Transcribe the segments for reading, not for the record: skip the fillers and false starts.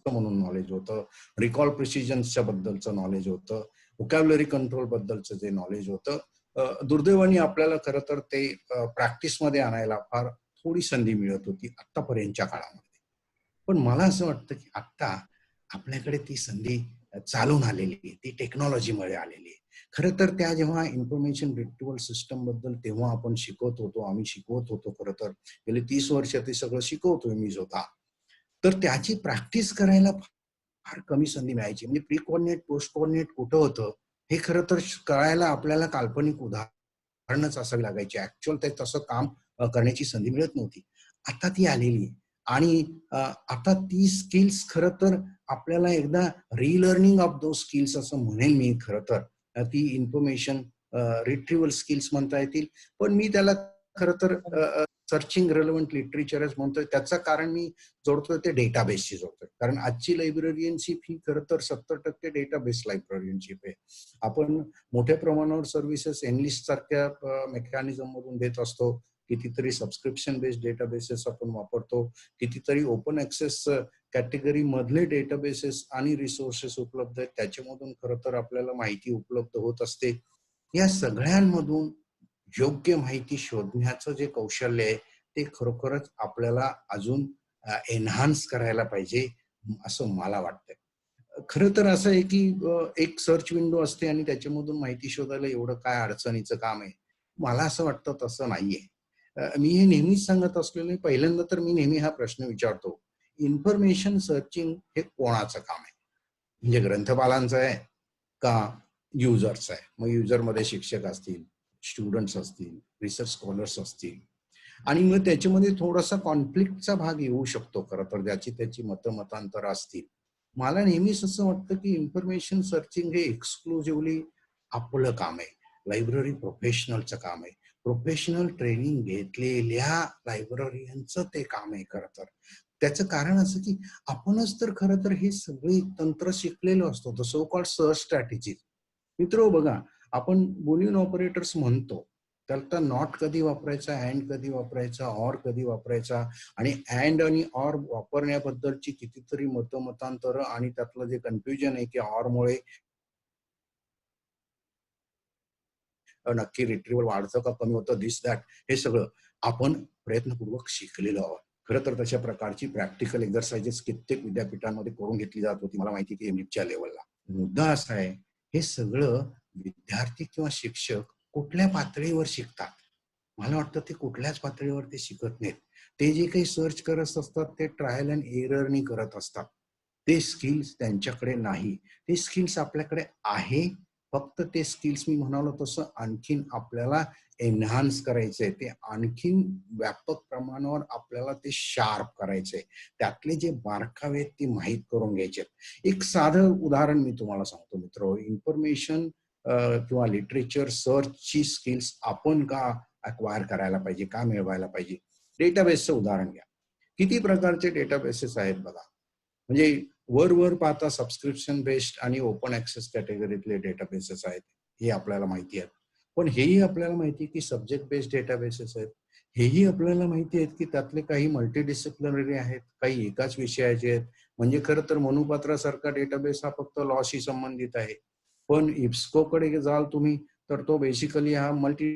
म्हणून नॉलेज होतं, recall प्रिसिजनच्या बद्दलचं knowledge होतं, व्होकॅब्युलरी कंट्रोल बद्दलचं जे नॉलेज होतं, दुर्दैवाने आपल्याला खरं तर ते प्रॅक्टिसमध्ये आणायला फार थोडी संधी मिळत होती आतापर्यंतच्या काळामध्ये. पण मला असं वाटतं की आता आपल्याकडे ती संधी चालून आलेली आहे, ती टेक्नॉलॉजीमुळे आलेली आहे. खरं तर त्या जेव्हा इन्फॉर्मेशन रिट्रीव्हल सिस्टम बद्दल तेव्हा आपण शिकवत होतो, आम्ही शिकवत होतो, खरं तर गेली 30 वर्ष ते सगळं शिकवतोय मी स्वतः. तर त्याची प्रॅक्टिस करायला फार कमी संधी मिळायची. म्हणजे प्री कोऑर्डिनेट, पोस्ट कोऑर्डिनेट कुठं होतं हे खरं तर कळायला आपल्याला काल्पनिक उदाहरणच असावी लागायची. ऍक्च्युअल ते तसं काम करण्याची संधी मिळत नव्हती. आता ती आलेली आहे आणि आता ती स्किल्स खरं तर आपल्याला एकदा रिलर्निंग ऑफ दोज स्किल्स असं म्हणेन मी खरं तर. ती इन्फॉर्मेशन रिट्रीव्हल स्किल्स म्हणता येतील. पण मी त्याला खरं तर सर्चिंग रेलेव्हंट लिटरेचरच म्हणतोय. त्याचं कारण मी जोडतोय ते डेटाबेसशी जोडतोय. कारण आजची लायब्ररियनशिप ही खरं तर 70% डेटाबेस लायब्ररियनशिप आहे. आपण मोठ्या प्रमाणावर सर्व्हिसेस एनलिस्ट सारख्या मेकॅनिझम मधून देत असतो. कितीतरी सबस्क्रिप्शन बेस्ड डेटाबेसेस आपण वापरतो. कितीतरी ओपन ऍक्सेस कॅटेगरी मधले डेटाबेसेस आणि रिसोर्सेस उपलब्ध आहेत. त्याच्यामधून खरं तर आपल्याला माहिती उपलब्ध होत असते. या सगळ्यांमधून योग्य माहिती शोधण्याचं जे कौशल्य आहे ते खरोखरच आपल्याला अजून एनहान्स करायला पाहिजे असं मला वाटतंय. खरं तर असं आहे की एक सर्च विंडो असते आणि त्याच्यामधून माहिती शोधायला एवढं काय अडचणीचं काम आहे. मला असं वाटतं तसं नाहीये. मी हे नेहमीच सांगत असलेलं पहिल्यांदा तर मी नेहमी हा प्रश्न विचारतो, इन्फॉर्मेशन सर्चिंग हे कोणाचं काम आहे? म्हणजे ग्रंथपालांचं आहे का युजर्स आहे? मग युजरमध्ये शिक्षक असतील, स्टुडंट्स असतील, रिसर्च स्कॉलर्स असतील आणि मग त्याच्यामध्ये थोडासा कॉन्फ्लिक्टचा भाग येऊ शकतो खरं तर, ज्याची त्याची मतांतर असतील. मला नेहमीच असं वाटतं की इन्फॉर्मेशन सर्चिंग हे एक्सक्लुझिव्हली आपलं काम आहे, लायब्ररी प्रोफेशनलचं काम आहे, प्रोफेशनल ट्रेनिंग घेतलेल्या लायब्ररियनचं ते काम आहे खरं तर. त्याचं कारण असं की आपणच तर खरं तर हे सगळे तंत्र शिकलेलो असतो, the so called search strategy. मित्र बघा, आपण बुलियन ऑपरेटर्स म्हणतो, त्याला नॉट कधी वापरायचा, अँड कधी वापरायचा, ऑर कधी वापरायचा आणि अँड आणि ऑर वापरण्याबद्दलची कितीतरी मतांतर आणि त्यातलं जे कन्फ्युजन आहे की ऑर मुळे नक्की रिट्रीव्हल वाढतं का कमी होतं, दिस दॅट, हे सगळं आपण प्रयत्नपूर्वक शिकलेलो आहोत. खरं तर तशा प्रकारची प्रॅक्टिकल एक्झरसाइजेस कित्येक विद्यापीठांमध्ये करून घेतली जात होती, मला माहिती की एमलिटच्या लेवलला. मुद्दा असा आहे, हे सगळं विद्यार्थी किंवा शिक्षक कुठल्या पातळीवर शिकतात? मला वाटतं ते कुठल्याच पातळीवर ते शिकत नाहीत. ते जे काही सर्च करत असतात ते ट्रायल अँड एररनी करत असतात. ते स्किल्स त्यांच्याकडे नाही. ते स्किल्स आपल्याकडे आहे. फक्त ते स्किल्स मी म्हणालो तसं आणखीन आपल्याला एन्हान्स करायचंय. ते आणखीन व्यापक प्रमाणावर आपल्याला ते शार्प करायचंय. त्यातले जे बारकावे आहेत ते माहीत करून घ्यायचे. एक साधं उदाहरण मी तुम्हाला सांगतो मित्र. इन्फॉर्मेशन किंवा लिटरेचर सर्चची स्किल्स आपण का अक्वायर करायला पाहिजे, का मिळवायला पाहिजे? डेटाबेसचं उदाहरण घ्या. किती प्रकारचे डेटाबेसेस आहेत बघा. म्हणजे वर पाहता सबस्क्रिप्शन बेस्ड आणि ओपन ऍक्सेस कॅटेगरीतले डेटाबेसेस आहेत, हे आपल्याला माहिती आहेत. पण हेही आपल्याला माहिती आहे की सब्जेक्ट बेस्ड डेटाबेसेस आहेत. हेही आपल्याला माहिती आहेत की त्यातले काही मल्टीडिसिप्लिनरी आहेत, काही एकाच विषयाचे आहेत. म्हणजे खरं तर मनुपात्रासारखा डेटाबेस हा फक्त लॉशी संबंधित आहे. पण इफ्स्कोकडे जाल तुम्ही तर तो बेसिकली हा मल्टी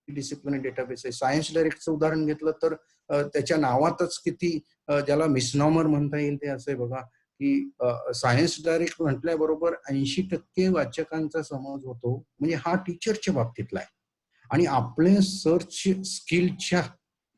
डिसिप्लिनरी डेटाबेस आहे. सायन्स डायरेक्टचं उदाहरण घेतलं तर त्याच्या नावातच किती ज्याला मिसनॉमर म्हणता येईल ते असं बघा की सायन्स डायरेक्ट म्हटल्याबरोबर 80% वाचकांचा समज होतो, म्हणजे हा टीचरच्या बाबतीतला आहे. आणि आपले सर्च स्किलच्या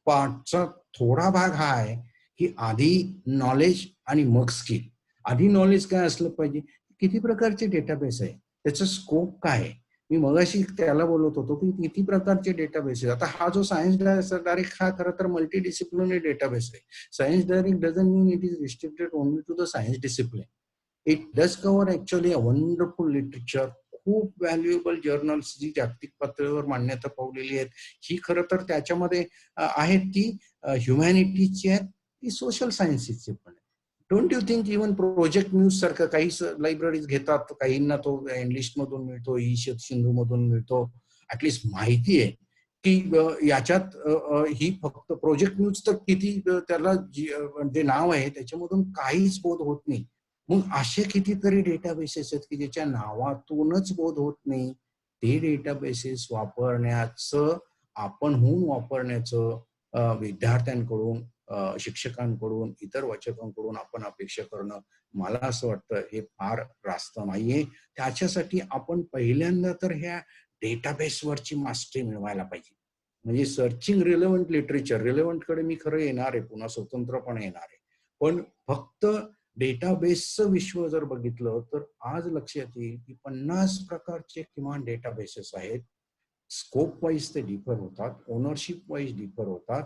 पार्टचा थोडा भाग हा आहे की आधी नॉलेज आणि मग स्किल. आधी नॉलेज काय असलं पाहिजे, किती प्रकारचे डेटाबेस आहे, त्याचं स्कोप काय आहे. मी मगाशी त्याला बोलत होतो की किती प्रकारचे डेटाबेस आहेत. आता हा जो सायन्स डायरेक्ट हा खरं तर मल्टी डिसिप्लिनरी डेटाबेस आहे. Science direct doesn't mean it is restricted only to the science discipline. It does cover actually a wonderful literature, खूप व्हॅल्युएबल जर्नल्स जी जागतिक पातळीवर मान्यता पावलेली आहेत. ही खरं तर त्याच्यामध्ये आहेत ती ह्युमॅनिटीची आहेत, ती सोशल सायन्सेसची पण आहे. Don't you think even project news सारखं काही लायब्ररीज घेतात, काहींना तो एनलिस्ट मधून मिळतो, ई सिंधू मधून मिळतो. ऍटलिस्ट माहिती आहे की याच्यात ही फक्त प्रोजेक्ट न्यूज तर किती त्याला जे नाव आहे त्याच्यामधून काहीच बोध होत नाही. मग असे कितीतरी डेटाबेसेस आहेत की ज्याच्या नावातूनच बोध होत नाही. ते डेटाबेसेस वापरण्याचं आपणहून वापरण्याचं विद्यार्थ्यांकडून शिक्षकांकडून इतर वाचकांकडून आपण अपेक्षा करणं मला असं वाटतं हे फार रास्त नाहीये. त्याच्यासाठी आपण पहिल्यांदा तर ह्या डेटाबेसवरची मास्टरी मिळवायला पाहिजे. म्हणजे सर्चिंग रिलेव्हंट लिटरेचर, रिलेव्हंट कडे मी खरं येणार आहे, पुन्हा स्वतंत्रपणे येणार आहे. पण फक्त डेटाबेसचं विश्व जर बघितलं तर आज लक्षात येईल की 50 प्रकारचे किमान डेटाबेसेस आहेत. स्कोप वाईज ते डिफर होतात, ओनरशिप वाईज डिफर होतात.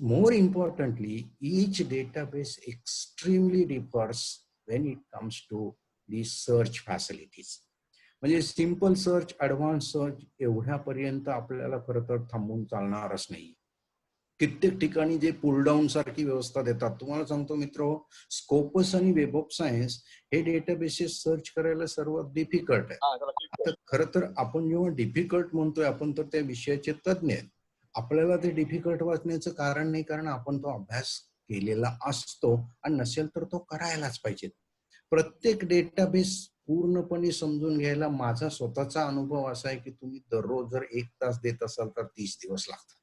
More importantly, each database extremely differs when it comes to the search facilities. म्हणजे सिंपल सर्च, ऍडव्हान्स सर्च एवढ्यापर्यंत आपल्याला खरं तर थांबून चालणारच नाही. कित्येक ठिकाणी जे पुल डाऊन सारखी व्यवस्था देतात, तुम्हाला सांगतो मित्र, स्कोपस आणि वेब ऑफ सायन्स हे डेटाबेसेस सर्च करायला सर्वात डिफिकल्ट आहे. आता खरं तर आपण जेव्हा डिफिकल्ट म्हणतोय आपण तर त्या विषयाचे तज्ञ आहेत. आपल्याला ते डिफिकल्ट वाचण्याचं कारण नाही, कारण आपण तो अभ्यास केलेला असतो आणि नसेल तर तो करायलाच पाहिजे. प्रत्येक डेटाबेस पूर्णपणे समजून घ्यायला माझा स्वतःचा अनुभव असा आहे की तुम्ही दररोज जर 1 तास देत असाल तर 30 दिवस लागतात.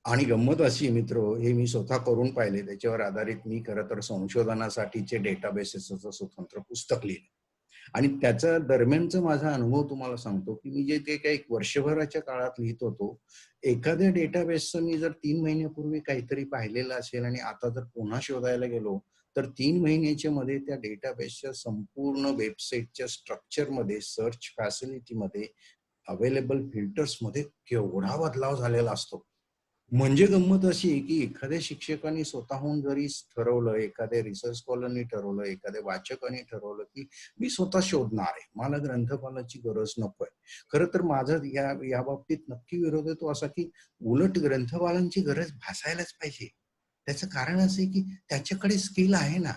आणि गंमत अशी मित्र, हे मी स्वतः करून पाहिले, त्याच्यावर आधारित मी खरं तर संशोधनासाठीचे डेटाबेसेसचं स्वतंत्र पुस्तक लिहिलं आणि त्याच्या दरम्यानचा माझा अनुभव तुम्हाला सांगतो की मी जे ते काही 1 वर्षभराच्या काळात लिहित होतो, एखाद्या डेटाबेसचं मी जर 3 महिन्यापूर्वी काहीतरी पाहिलेलं असेल आणि आता जर पुन्हा शोधायला गेलो तर 3 महिन्याच्या मध्ये त्या डेटाबेसच्या संपूर्ण वेबसाईटच्या स्ट्रक्चरमध्ये, सर्च फॅसिलिटीमध्ये, अवेलेबल फिल्टर्समध्ये केवढा बदलाव झालेला असतो. म्हणजे गंमत अशी आहे की एखाद्या शिक्षकाने स्वतःहून जरी ठरवलं, एखाद्या रिसर्च स्कॉलरनी ठरवलं, एखाद्या वाचकाने ठरवलं की मी स्वतः शोधणार आहे, मला ग्रंथपालाची गरज नकोय. खरं तर माझा या बाबतीत नक्की विरोध आहे तो असा की उलट ग्रंथपालांची गरज भासायलाच पाहिजे. त्याचं कारण असं आहे की त्याच्याकडे स्किल आहे ना.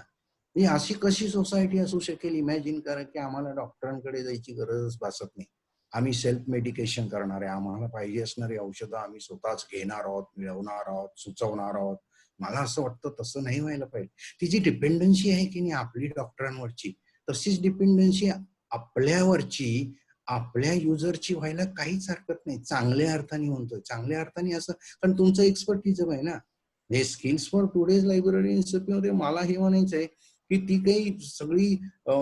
ही अशी कशी सोसायटी असू शकेल, इमॅजिन करा की आम्हाला डॉक्टरांकडे जायची गरजच भासत नाही. आम्ही सेल्फ मेडिकेशन करणार आहे, आम्हाला पाहिजे असणारी औषधं आम्ही स्वतःच घेणार आहोत, मिळवणार आहोत, सुचवणार आहोत. मला असं वाटतं तसं नाही व्हायला पाहिजे. ती जी डिपेंडन्सी आहे की नाही आपली डॉक्टरांवरची, तशीच डिपेंडन्सी आपल्यावरची, आपल्या युजरची व्हायला काहीच हरकत नाही. चांगल्या अर्थाने म्हणतोय, चांगल्या अर्थाने असं, कारण तुमचं एक्सपर्टिझम आहे ना. हे स्किल्स फॉर टुडेज लायब्ररी इन्स्टिट्यूटमध्ये मला हे म्हणायचंय की ती काही सगळी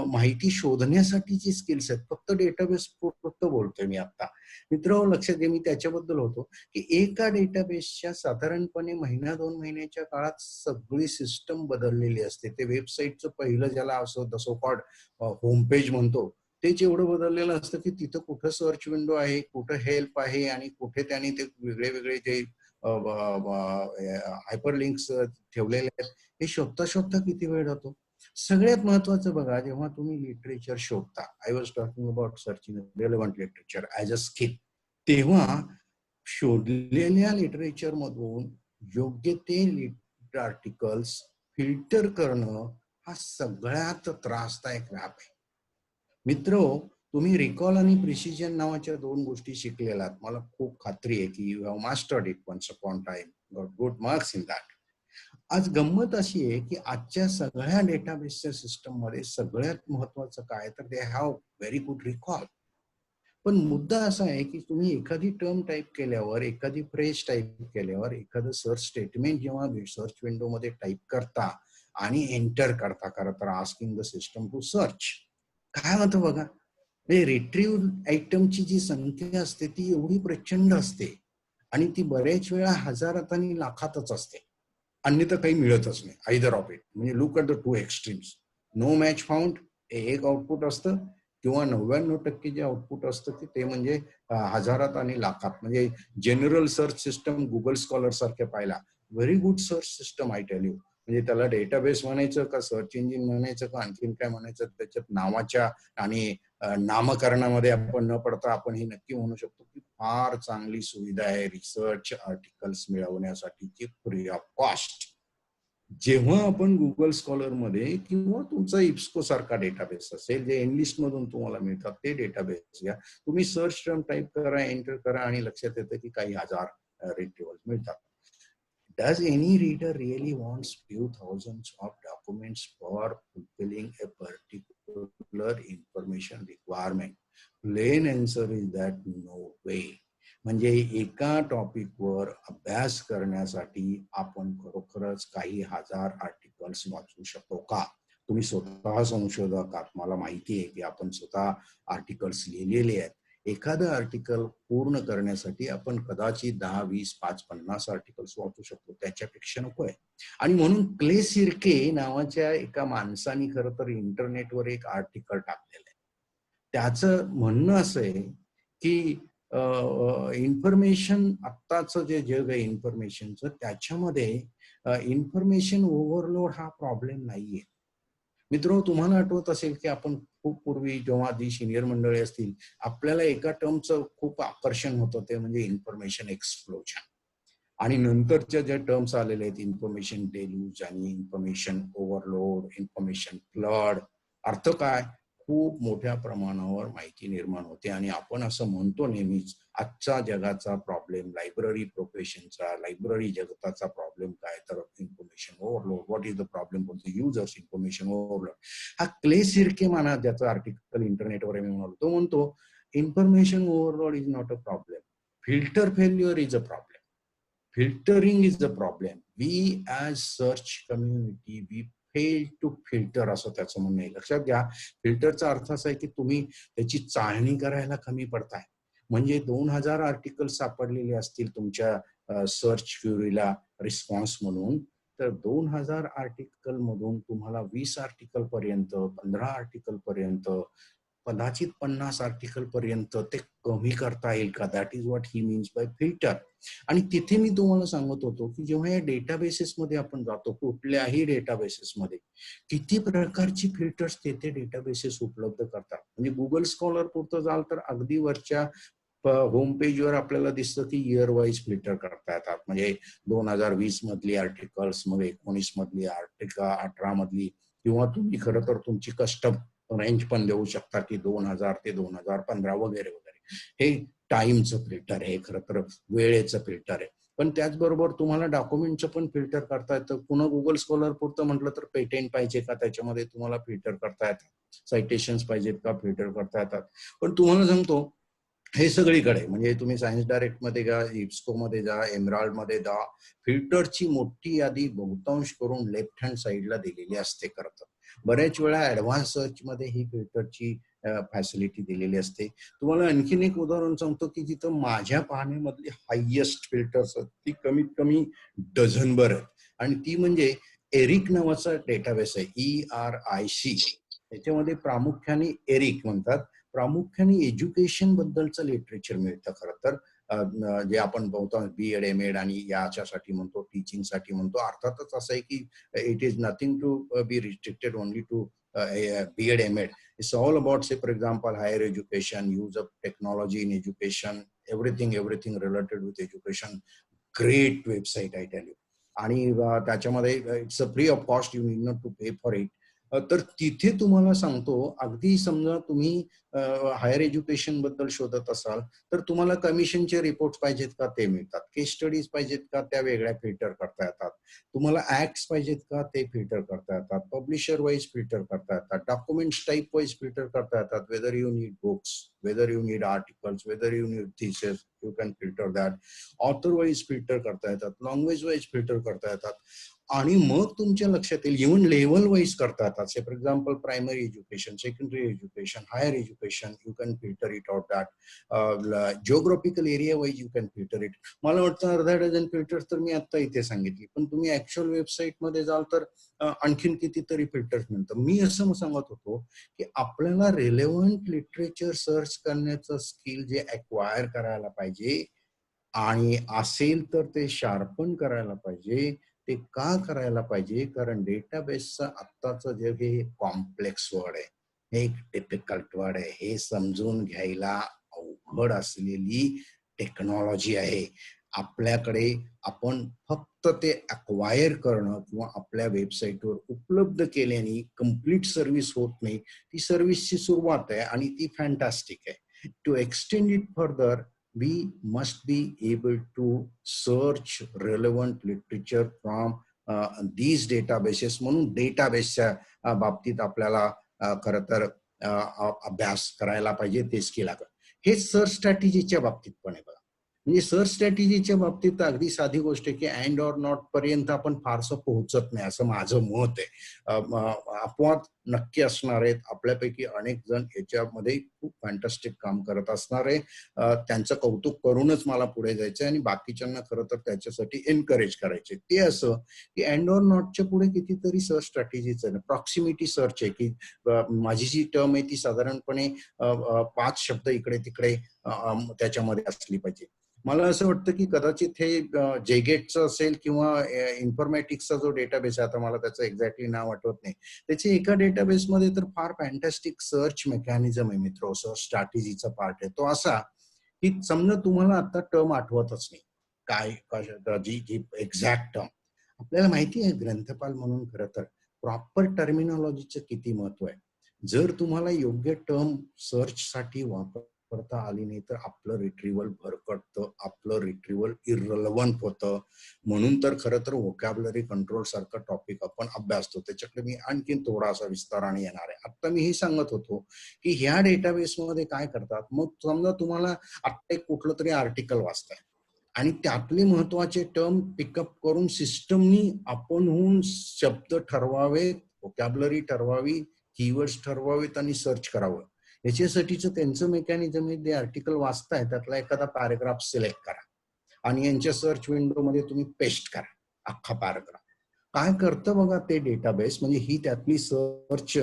माहिती शोधण्यासाठीची स्किल्स आहेत. फक्त डेटाबेस फक्त बोलतोय मी आता. मित्र लक्षात घ्या, मी त्याच्याबद्दल होतो की एका डेटाबेसच्या साधारणपणे महिना 2 महिन्याच्या काळात सगळी सिस्टम बदललेली असते. ते वेबसाईटचं पहिलं ज्याला असं सो कॉल्ड होम पेज म्हणतो, तेच एवढं बदललेलं असतं की तिथं कुठं सर्च विंडो आहे, कुठं हेल्प आहे आणि कुठे त्यांनी ते वेगळे वेगळे जे हायपरलिंक्स ठेवलेले आहेत, हे शोधता शोधता किती वेळ जातो. सगळ्यात महत्वाचं बघा, जेव्हा तुम्ही लिटरेचर शोधता, I was talking about searching relevant literature as a skill, तेव्हा शोधलेल्या लिटरेचर मधून योग्य ते आर्टिकल्स फिल्टर करणं हा सगळ्यात त्रासदायक व्याप आहे. मित्र, तुम्ही रिकॉल आणि प्रिसिजन नावाच्या 2 गोष्टी शिकलेलात. मला खूप खात्री आहे की you have mastered it once upon time, got good marks in that. आज गंमत अशी आहे की आजच्या सगळ्या डेटाबेसच्या सिस्टम मध्ये सगळ्यात महत्वाचं काय तर they have very good recall. पण मुद्दा असा आहे की तुम्ही एखादी टर्म टाईप केल्यावर, एखादी फ्रेज टाईप केल्यावर, एखादं सर्च स्टेटमेंट जेव्हा सर्च विंडो मध्ये टाईप करता आणि एंटर करता, करता asking the system to search, काय होतं बघा, रिट्रीव्ह आयटमची जी संख्या असते ती एवढी प्रचंड असते आणि ती बरेच वेळा हजारात आणि लाखातच असते. अन्यथा काही मिळतच नाही, आयदर ऑफ इट. म्हणजे look at the 2 extremes. No match found हे एक आउटपुट असतं किंवा 99% जे आउटपुट असतं ते म्हणजे हजारात आणि लाखात. म्हणजे general search system Google scholar सारखे पाहिला, very good search system I tell you. म्हणजे त्याला डेटाबेस म्हणायचं का सर्च इंजिन म्हणायचं का आणखीन काय म्हणायचं, त्याच्यात नावाच्या आणि नामकरणामध्ये आपण न पडता आपण हे नक्की म्हणू शकतो की फार चांगली सुविधा आहे रिसर्च आर्टिकल्स मिळवण्यासाठीची फ्री ऑफ कॉस्ट. जेव्हा आपण गुगल स्कॉलर मध्ये किंवा तुमचा इप्सको सारखा डेटाबेस असेल, जे एनलिस्ट मधून तुम्हाला मिळतात ते डेटाबेस घ्या, तुम्ही सर्च टर्म टाईप करा, एंटर करा आणि लक्षात येतं की काही हजार रिट्रीव्हल मिळतात. Does any reader really wants few thousands of documents for fulfilling a particular information requirement? Plain answer is that no way. म्हणजे एका टॉपिकवर अभ्यास करण्यासाठी आपण खरोखरच काही हजार आर्टिकल्स वाचू शकतो का? तुम्ही स्वतः संशोधक आहात, मला माहिती आहे की आपण स्वतः आर्टिकल्स लिहिलेले आहेत. एखादं आर्टिकल पूर्ण करण्यासाठी आपण कदाचित 10, 20, 5, 50 आर्टिकल्स वाचू शकतो, त्याच्यापेक्षा नको आहे. आणि म्हणून क्ले सिरके नावाच्या एका माणसाने खरं तर इंटरनेटवर एक आर्टिकल टाकलेलं आहे. त्याचं म्हणणं असं आहे की इन्फॉर्मेशन, आत्ताचं जे जग आहे इन्फॉर्मेशनचं, त्याच्यामध्ये इन्फॉर्मेशन ओव्हरलोड हा प्रॉब्लेम नाहीये. मित्र, तुम्हाला आठवत असेल की आपण खूप पूर्वी जेव्हा आधी सिनियर मंडळी असतील, आपल्याला एका टर्मचं खूप आकर्षण होतं, ते म्हणजे इन्फॉर्मेशन एक्सप्लोजन. आणि नंतरच्या ज्या टर्म्स आलेले आहेत, इन्फॉर्मेशन डेल्यूज आणि इन्फॉर्मेशन ओव्हरलोड, इन्फॉर्मेशन फ्लड. अर्थ काय? खूप मोठ्या प्रमाणावर माहिती निर्माण होते आणि आपण असं म्हणतो नेहमीच, आजच्या जगाचा प्रॉब्लेम लायब्ररी प्रोफेशनचा, लायब्ररी जगताचा प्रॉब्लेम काय? तर information overload. What is the problem for the users? Information overload. हा क्ले सिरके म्हणा, ज्याचं आर्टिकल इंटरनेटवर मी म्हणालो, तो म्हणतो information overload is not a problem, filter failure is a problem. Filtering is the problem. We as search community, we fail to filter, असं त्याचं म्हणणं आहे. लक्षात घ्या, फिल्टरचा अर्थ असा आहे की तुम्ही त्याची चाळणी करायला कमी पडताय. म्हणजे 2000 आर्टिकल सापडलेले असतील तुमच्या सर्च क्युरीला रिस्पॉन्स म्हणून, तर 2000 आर्टिकल मधून तुम्हाला 20 आर्टिकल पर्यंत, 15 आर्टिकल पर्यंत, कदाचित 50 आर्टिकल पर्यंत ते कमी करता येईल का? That is what he means by filter. आणि तिथे मी तुम्हाला सांगत होतो की जेव्हा या डेटाबेसेस मध्ये आपण जातो, कुठल्याही डेटाबेसेस मध्ये, किती प्रकारची फिल्टर्स तेथे डेटाबेसेस उपलब्ध करतात. म्हणजे गुगल स्कॉलर पुरतं जाल तर अगदी वरच्या होम पेजवर आपल्याला दिसतं की इयर वाईज फिल्टर करता येतात. म्हणजे 2020 मधली आर्टिकल्स, मग 19 मधली आर्टिकल, 18 मधली, किंवा तुम्ही खरं तर तुमची कस्टम रेंज पण देऊ शकता की 2000 ते 2015 वगैरे वगैरे. हे टाइमचं फिल्टर आहे, खरं तर वेळेचं फिल्टर आहे. पण त्याचबरोबर तुम्हाला डॉक्युमेंटचं पण फिल्टर करता येतं. पुन्हा गुगल स्कॉलर पुरतं म्हटलं तर पेटेंट पाहिजे का, त्याच्यामध्ये तुम्हाला फिल्टर करता येतात. सायटेशन्स पाहिजेत का, फिल्टर करता येतात. पण तुम्हाला सांगतो, हे सगळीकडे, म्हणजे तुम्ही सायन्स डायरेक्ट मध्ये जा, इप्सको मध्ये जा, एमराल्ड मध्ये जा, फिल्टरची मोठी यादी बहुतांश करून लेफ्ट हँड साईडला दिलेली असते. खरं तर बऱ्याच वेळा ऍडव्हान्स सर्च मध्ये ही फिल्टरची फॅसिलिटी दिलेली असते. तुम्हाला आणखीन एक उदाहरण सांगतो की जिथं माझ्या पाहण्यामधली हायएस्ट फिल्टर्स आहेत, ती कमीत कमी डझनभर आहेत. आणि ती म्हणजे एरिक नावाचा डेटाबेस आहे, ERIC. त्याच्यामध्ये प्रामुख्याने एरिक म्हणतात, प्रामुख्याने एज्युकेशन बद्दलचं लिटरेचर मिळतं. खरं तर जे आपण बहुतांश BEd MAd आणि याच्यासाठी म्हणतो, टीचिंग साठी म्हणतो. अर्थातच असं आहे की it is nothing to be restricted only to BEd MAd. It's all about, say for example, higher education, use of technology in education, everything related with education. Great website, I tell you. आणि त्याच्यामध्ये it's a free of cost, you need not to pay for it. तर तिथे तुम्हाला सांगतो, अगदी समजा तुम्ही higher education बद्दल शोधत असाल, तर तुम्हाला कमिशनचे रिपोर्ट पाहिजेत का, ते मिळतात. केस स्टडीज पाहिजेत का, त्या वेगळ्या फिल्टर करता येतात. तुम्हाला ऍक्ट्स पाहिजेत का, ते फिल्टर करता येतात. पब्लिशर वाईज फिल्टर करता येतात. डॉक्युमेंट्स टाईप वाईज फिल्टर करता येतात. Whether you need books, whether you need articles, whether you need thesis, you can filter that. Author wise filter करता येतात. लँग्वेज वाईज फिल्टर करता येतात. आणि मग तुमच्या लक्षात येईल, इव्हन लेव्हल वाईज करता येतात. Say for example primary education, secondary education, higher education, you can filter it out that. Geographical area wise you can filter it. मला वाटतं अर्धा डझन फिल्टर्स तर मी आता इथे सांगितली, पण तुम्ही ऍक्च्युअल वेबसाईट मध्ये जाल तर आणखीन कितीतरी फिल्टर्स मिळतं. मी असं सांगत होतो की आपल्याला रिलेव्हंट लिटरेचर सर्च करण्याचं स्किल जे अक्वायर करायला पाहिजे, आणि असेल तर ते शार्पन करायला पाहिजे. ते का करायला पाहिजे? कारण डेटाबेसचं आत्ताचं जग हे कॉम्प्लेक्स वर्ड आहे, हे एक डिफिकल्ट वर्ड आहे. हे समजून घ्यायला अवघड असलेली टेक्नॉलॉजी आहे. आपल्याकडे आपण फक्त फक्त ते अक्वायर करणं किंवा आपल्या वेबसाईटवर उपलब्ध केल्याने कम्प्लीट सर्व्हिस होत नाही. ती सर्व्हिसची सुरुवात आहे आणि ती फॅन्टास्टिक आहे. To extend it further we must be able to search relevant literature from these databases. म्हणून डेटाबेसच्या बाबतीत आपल्याला खरं तर अभ्यास करायला पाहिजे, ते स्किल लागतं. हे सर्च स्ट्रॅटेजीच्या बाबतीत पण आहे बघा. म्हणजे सर्च स्ट्रॅटेजीच्या बाबतीत अगदी साधी गोष्ट आहे की अँड ऑर नॉट पर्यंत आपण फारसं पोहोचत नाही असं माझं मत आहे. अपवाद नक्की असणार आहेत. आपल्यापैकी अनेक जण याच्यामध्ये खूप फॅन्टास्टिक काम करत असणार आहे. त्यांचं कौतुक करूनच मला पुढे जायचं आणि बाकीच्यांना खरं तर त्याच्यासाठी एनकरेज करायचे. ते असं की अँड ऑर नॉटच्या पुढे कितीतरी सर्च स्ट्रॅटेजीच आहे. प्रॉक्सिमिटी सर्च आहे की माझी जी टर्म आहे ती साधारणपणे 5 शब्द इकडे तिकडे त्याच्यामध्ये असली पाहिजे. मला असं वाटतं की कदाचित हे जेगेटचं असेल किंवा इन्फॉर्मॅटिक्सचा जो डेटाबेस आहे, आता मला त्याचं एक्झॅक्टली नाव आठवत नाही, त्याच्या एका डेटाबेसमध्ये तर फार फॅन्टॅस्टिक सर्च मेकॅनिझम आहे मित्र, सर्च स्ट्रॅटेजीचा पार्ट आहे तो असा की समजा तुम्हाला आता टर्म आठवतच नाही काय जी जी एक्झॅक्ट टर्म आपल्याला माहिती आहे. ग्रंथपाल म्हणून खरं तर प्रॉपर टर्मिनॉलॉजीचं किती महत्व आहे. जर तुम्हाला योग्य टर्म सर्च साठी वापरता आली नाही तर आपलं रिट्रीवल भरकटतं, आपलं रिट्रीवल इररिलेव्हंट होतं. म्हणून तर खरं तर व्होकॅब्युलरी कंट्रोल सारखं टॉपिक आपण अभ्यासतो. त्याच्याकडे मी आणखीन थोडासा विस्ताराने येणार आहे. आता मी हे सांगत होतो की ह्या डेटाबेसमध्ये काय करतात. मग समजा तुम्हाला आता एक कुठलं तरी आर्टिकल वाचताय आणि त्यातले महत्वाचे टर्म पिकअप करून सिस्टमनी आपणहून शब्द ठरवावेत, व्होकॅब्युलरी ठरवावी, कीवर्ड्स ठरवावेत आणि सर्च करावं. याच्यासाठीचं त्यांचं मेकॅनिझम आहे. ते आर्टिकल वाचताय त्यातला एखादा पॅराग्राफ सिलेक्ट करा आणि यांच्या सर्च विंडोमध्ये तुम्ही पेस्ट करा अख्खा पॅराग्राफ. काय करतं बघा ते डेटाबेस, म्हणजे ही त्यातली सर्च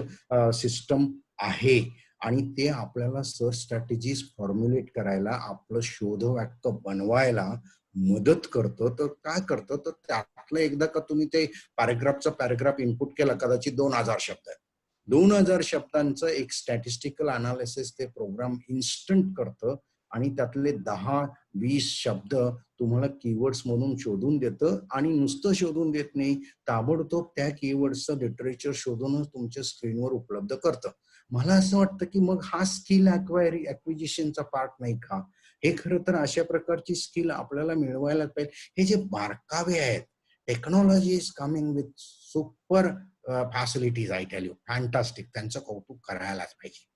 सिस्टम आहे आणि ते आपल्याला सर्च स्ट्रॅटेजीज फॉर्म्युलेट करायला, आपलं शोध वाक्य बनवायला मदत करतं. तर काय करतं तर त्यातलं एकदा का तुम्ही ते पॅराग्राफ इनपुट केला, कदाचित 2000 शब्द आहेत, 2000 शब्दांचं एक स्टॅटिस्टिकल अनालिसिस ते प्रोग्राम इन्स्टंट करतं आणि त्यातले 10-20 शब्द तुम्हाला कीवर्ड्स म्हणून शोधून देतं आणि नुसतं शोधून देत नाही, ताबडतोब त्या कीवर्ड्सचं लिटरेचर शोधूनच तुमच्या स्क्रीनवर उपलब्ध करतं. मला असं वाटतं की मग हा स्किल ॲक्विजिशनचा पार्ट नाही का? हे खरं तर अशा प्रकारची स्किल आपल्याला मिळवायला पाहिजे. हे जे बारकावे आहेत, technology is coming with super facilities, I tell you, fantastic. त्यांचं कौतुक करायलाच पाहिजे.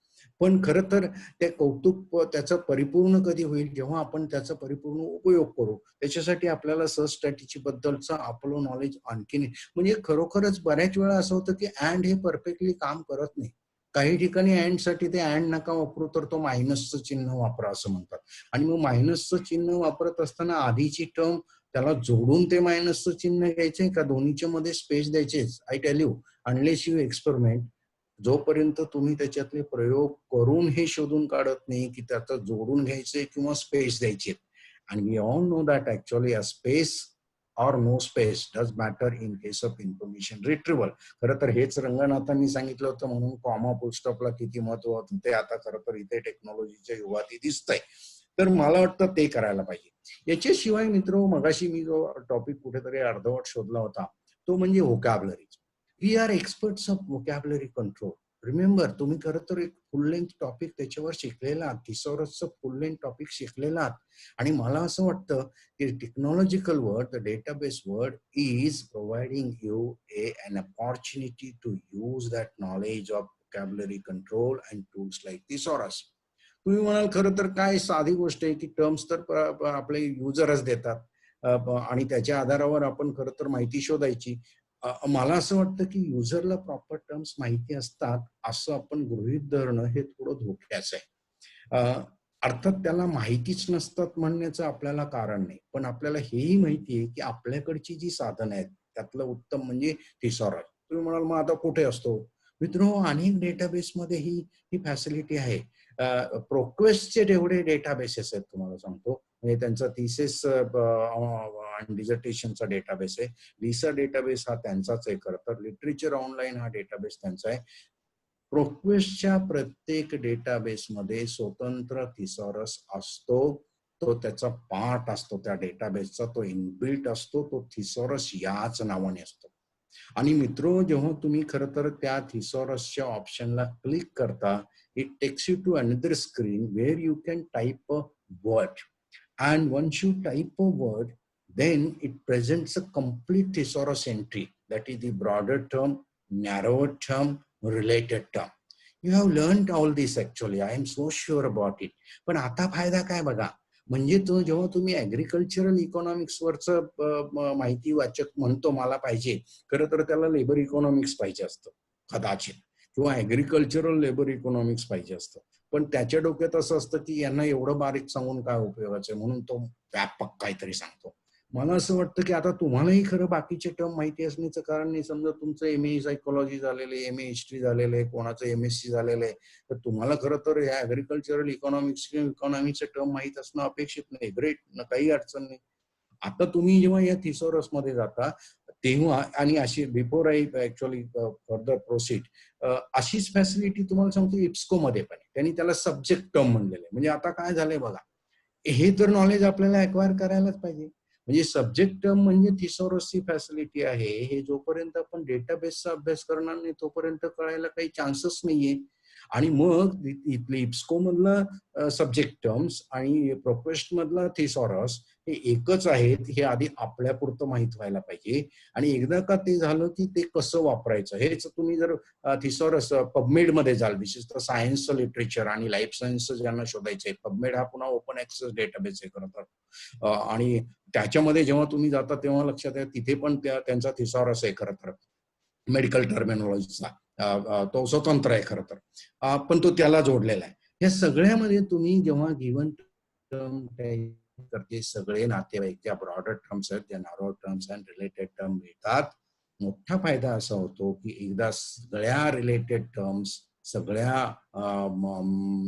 पण खरं तर ते कौतुक त्याचं परिपूर्ण कधी होईल, जेव्हा आपण त्याचा परिपूर्ण उपयोग करू. त्याच्यासाठी आपल्याला सर्च स्ट्रॅटेजी बद्दलचं आपलं नॉलेज आणखीन, म्हणजे खरोखरच बऱ्याच वेळा असं होतं की अँड हे परफेक्टली काम करत नाही. काही ठिकाणी अँड साठी ते अँड नका वापरू, तर तो मायनसचं चिन्ह वापरा असं म्हणतात. आणि मग मायनसचं चिन्ह वापरत असताना आधीची टर्म त्याला जोडून ते मायनसचं चिन्ह घ्यायचे का दोन्हीच्या मध्ये स्पेस द्यायचेच. I tell you, unless you experiment, जोपर्यंत तुम्ही त्याच्यातले प्रयोग करून हे शोधून काढत नाही की त्याचं जोडून घ्यायचे किंवा स्पेस द्यायचे. आणि we all know that actually a space or no space does matter in case of information retrieval. खरं तर हेच रंगनाथांनी सांगितलं होतं, म्हणून कॉमा फुलस्टॉपला किती महत्व होतं ते आता खरं तर इथे टेक्नॉलॉजीच्या युगात दिसतंय. तर मला वाटतं ते करायला पाहिजे. याच्याशिवाय मित्र, मगाशी मी जो टॉपिक कुठेतरी अर्धवट शोधला होता तो म्हणजे vocabulary. We are experts of vocabulary control. Remember, तुम्ही खरं तर एक फुल लेंथ टॉपिक त्याच्यावर शिकलेला आहात, थिसॉरसचं फुल लेंथ टॉपिक शिकलेला आहात. आणि मला असं वाटतं की technological world, the database world is providing you an opportunity to use that knowledge of vocabulary control and tools like thesaurus. तुम्ही म्हणाल खरं तर काय साधी गोष्ट आहे की टर्म्स तर आपले युजरच देतात आणि त्याच्या आधारावर आपण खरं तर माहिती शोधायची. मला असं वाटतं की युजरला प्रॉपर टर्म्स माहिती असतात असं आपण गृहीत धरणं हे थोडं धोक्याचं आहे. अर्थात त्याला माहितीच नसतात म्हणण्याचं आपल्याला कारण नाही, पण आपल्याला हेही माहिती आहे की आपल्याकडची जी साधनं आहेत त्यातलं उत्तम म्हणजे थिसॉरस. तुम्ही म्हणाल मग आता कुठे असतो? मित्रांनो, अनेक डेटाबेसमध्ये ही फॅसिलिटी आहे. प्रोक्वेस्टचे जेवढे डेटाबेसेस आहेत तुम्हाला सांगतो, म्हणजे त्यांचा थिसिस आणि डिझर्टेशनचा डेटाबेस आहे. लिसा डेटाबेस हा त्यांचाच आहे. खरं तर लिटरेचर ऑनलाईन हा डेटाबेस त्यांचा आहे. प्रोक्वेस्टच्या प्रत्येक डेटाबेसमध्ये स्वतंत्र थिसॉरस असतो तो त्याचा पार्ट असतो त्या डेटाबेसचा, तो इनबिल्ट असतो, तो थिसॉरस याच नावाने असतो. आणि मित्रो, जेव्हा तुम्ही खरं तर त्या थिसॉरसच्या ऑप्शनला क्लिक करता, it takes you to another screen where you can type a word. And once you type a word, then it presents a complete thesaurus entry. That is the broader term, narrower term, related term. You have learned all this actually. I am so sure about it. पण आता फायदा काय बघा, म्हणजे तो जेव्हा तुम्ही agricultural economics वरचं माहिती वाचक म्हणतो मला पाहिजे, खरं तर त्याला लेबर इकॉनॉमिक्स पाहिजे असतं कदाचित, किंवा ऍग्रिकल्चरल लेबर इकॉनॉमिक्स पाहिजे असतं. पण त्याच्या डोक्यात असं असतं की यांना एवढं बारीक सांगून काय उपयोगाचं आहे, म्हणून तो व्यापक काहीतरी सांगतो. मला असं वाटतं की आता तुम्हालाही खरं बाकीचे टर्म माहिती असण्याचं कारण नाही. समजा तुमचं एमए सायकोलॉजी झालेलं आहे, एमए हिस्ट्री झालेलं आहे, कोणाचं एमएससी झालेलं आहे, तर तुम्हाला खरं तर या ऍग्रिकल्चरल इकॉनॉमिक्स किंवा इकॉनॉमिक्सचे टर्म माहित असणं अपेक्षित नाही. ग्रेट, काही अडचण नाही. आता तुम्ही जेव्हा या थिसॉरस मध्ये जाता तेव्हा, आणि अशी before I actually further proceed, अशीच फॅसिलिटी तुम्हाला सांगतो इप्स्को मध्ये पण आहे. त्यांनी त्याला सब्जेक्ट टर्म म्हणलेलं आहे. म्हणजे आता काय झालंय बघा, हे तर नॉलेज आपल्याला अक्वायर करायलाच पाहिजे. म्हणजे सब्जेक्ट टर्म म्हणजे थिसॉरसची फॅसिलिटी आहे, हे जोपर्यंत आपण डेटाबेसचा अभ्यास करणार नाही तोपर्यंत कळायला काही चान्सच नाहीये. आणि मग इथले इप्स्को मधला सब्जेक्ट टर्म्स आणि प्रोफेस्ट मधला थिसॉरस हे एकच आहेत, हे आधी आपल्यापुरतं माहित व्हायला पाहिजे. आणि एकदा का ते झालं की ते कसं वापरायचं, हेच तुम्ही जर थिसॉरस पबमेड मध्ये जाल, विशेषतः सायन्सचं लिटरेचर आणि लाईफ सायन्सचं ज्यांना शोधायचंय, पबमेड हा पुन्हा ओपन ऍक्सेस डेटाबेस आहे खरं तर. आणि त्याच्यामध्ये जेव्हा तुम्ही जाता तेव्हा लक्षात आहे तिथे पण त्यांचा थिसॉरस आहे खरं तर, मेडिकल टर्मिनॉलॉजीचा. तो स्वतंत्र आहे खरं तर, पण तो त्याला जोडलेला आहे. या सगळ्यामध्ये तुम्ही जेव्हा गिव्हन टर्म करते, सगळे नातेवाईक ज्या ब्रॉडर टर्म्स आहेत, ज्या narrow terms and related term मिळतात. मोठा फायदा असा होतो की एकदा सगळ्या रिलेटेड टर्म्स, सगळ्या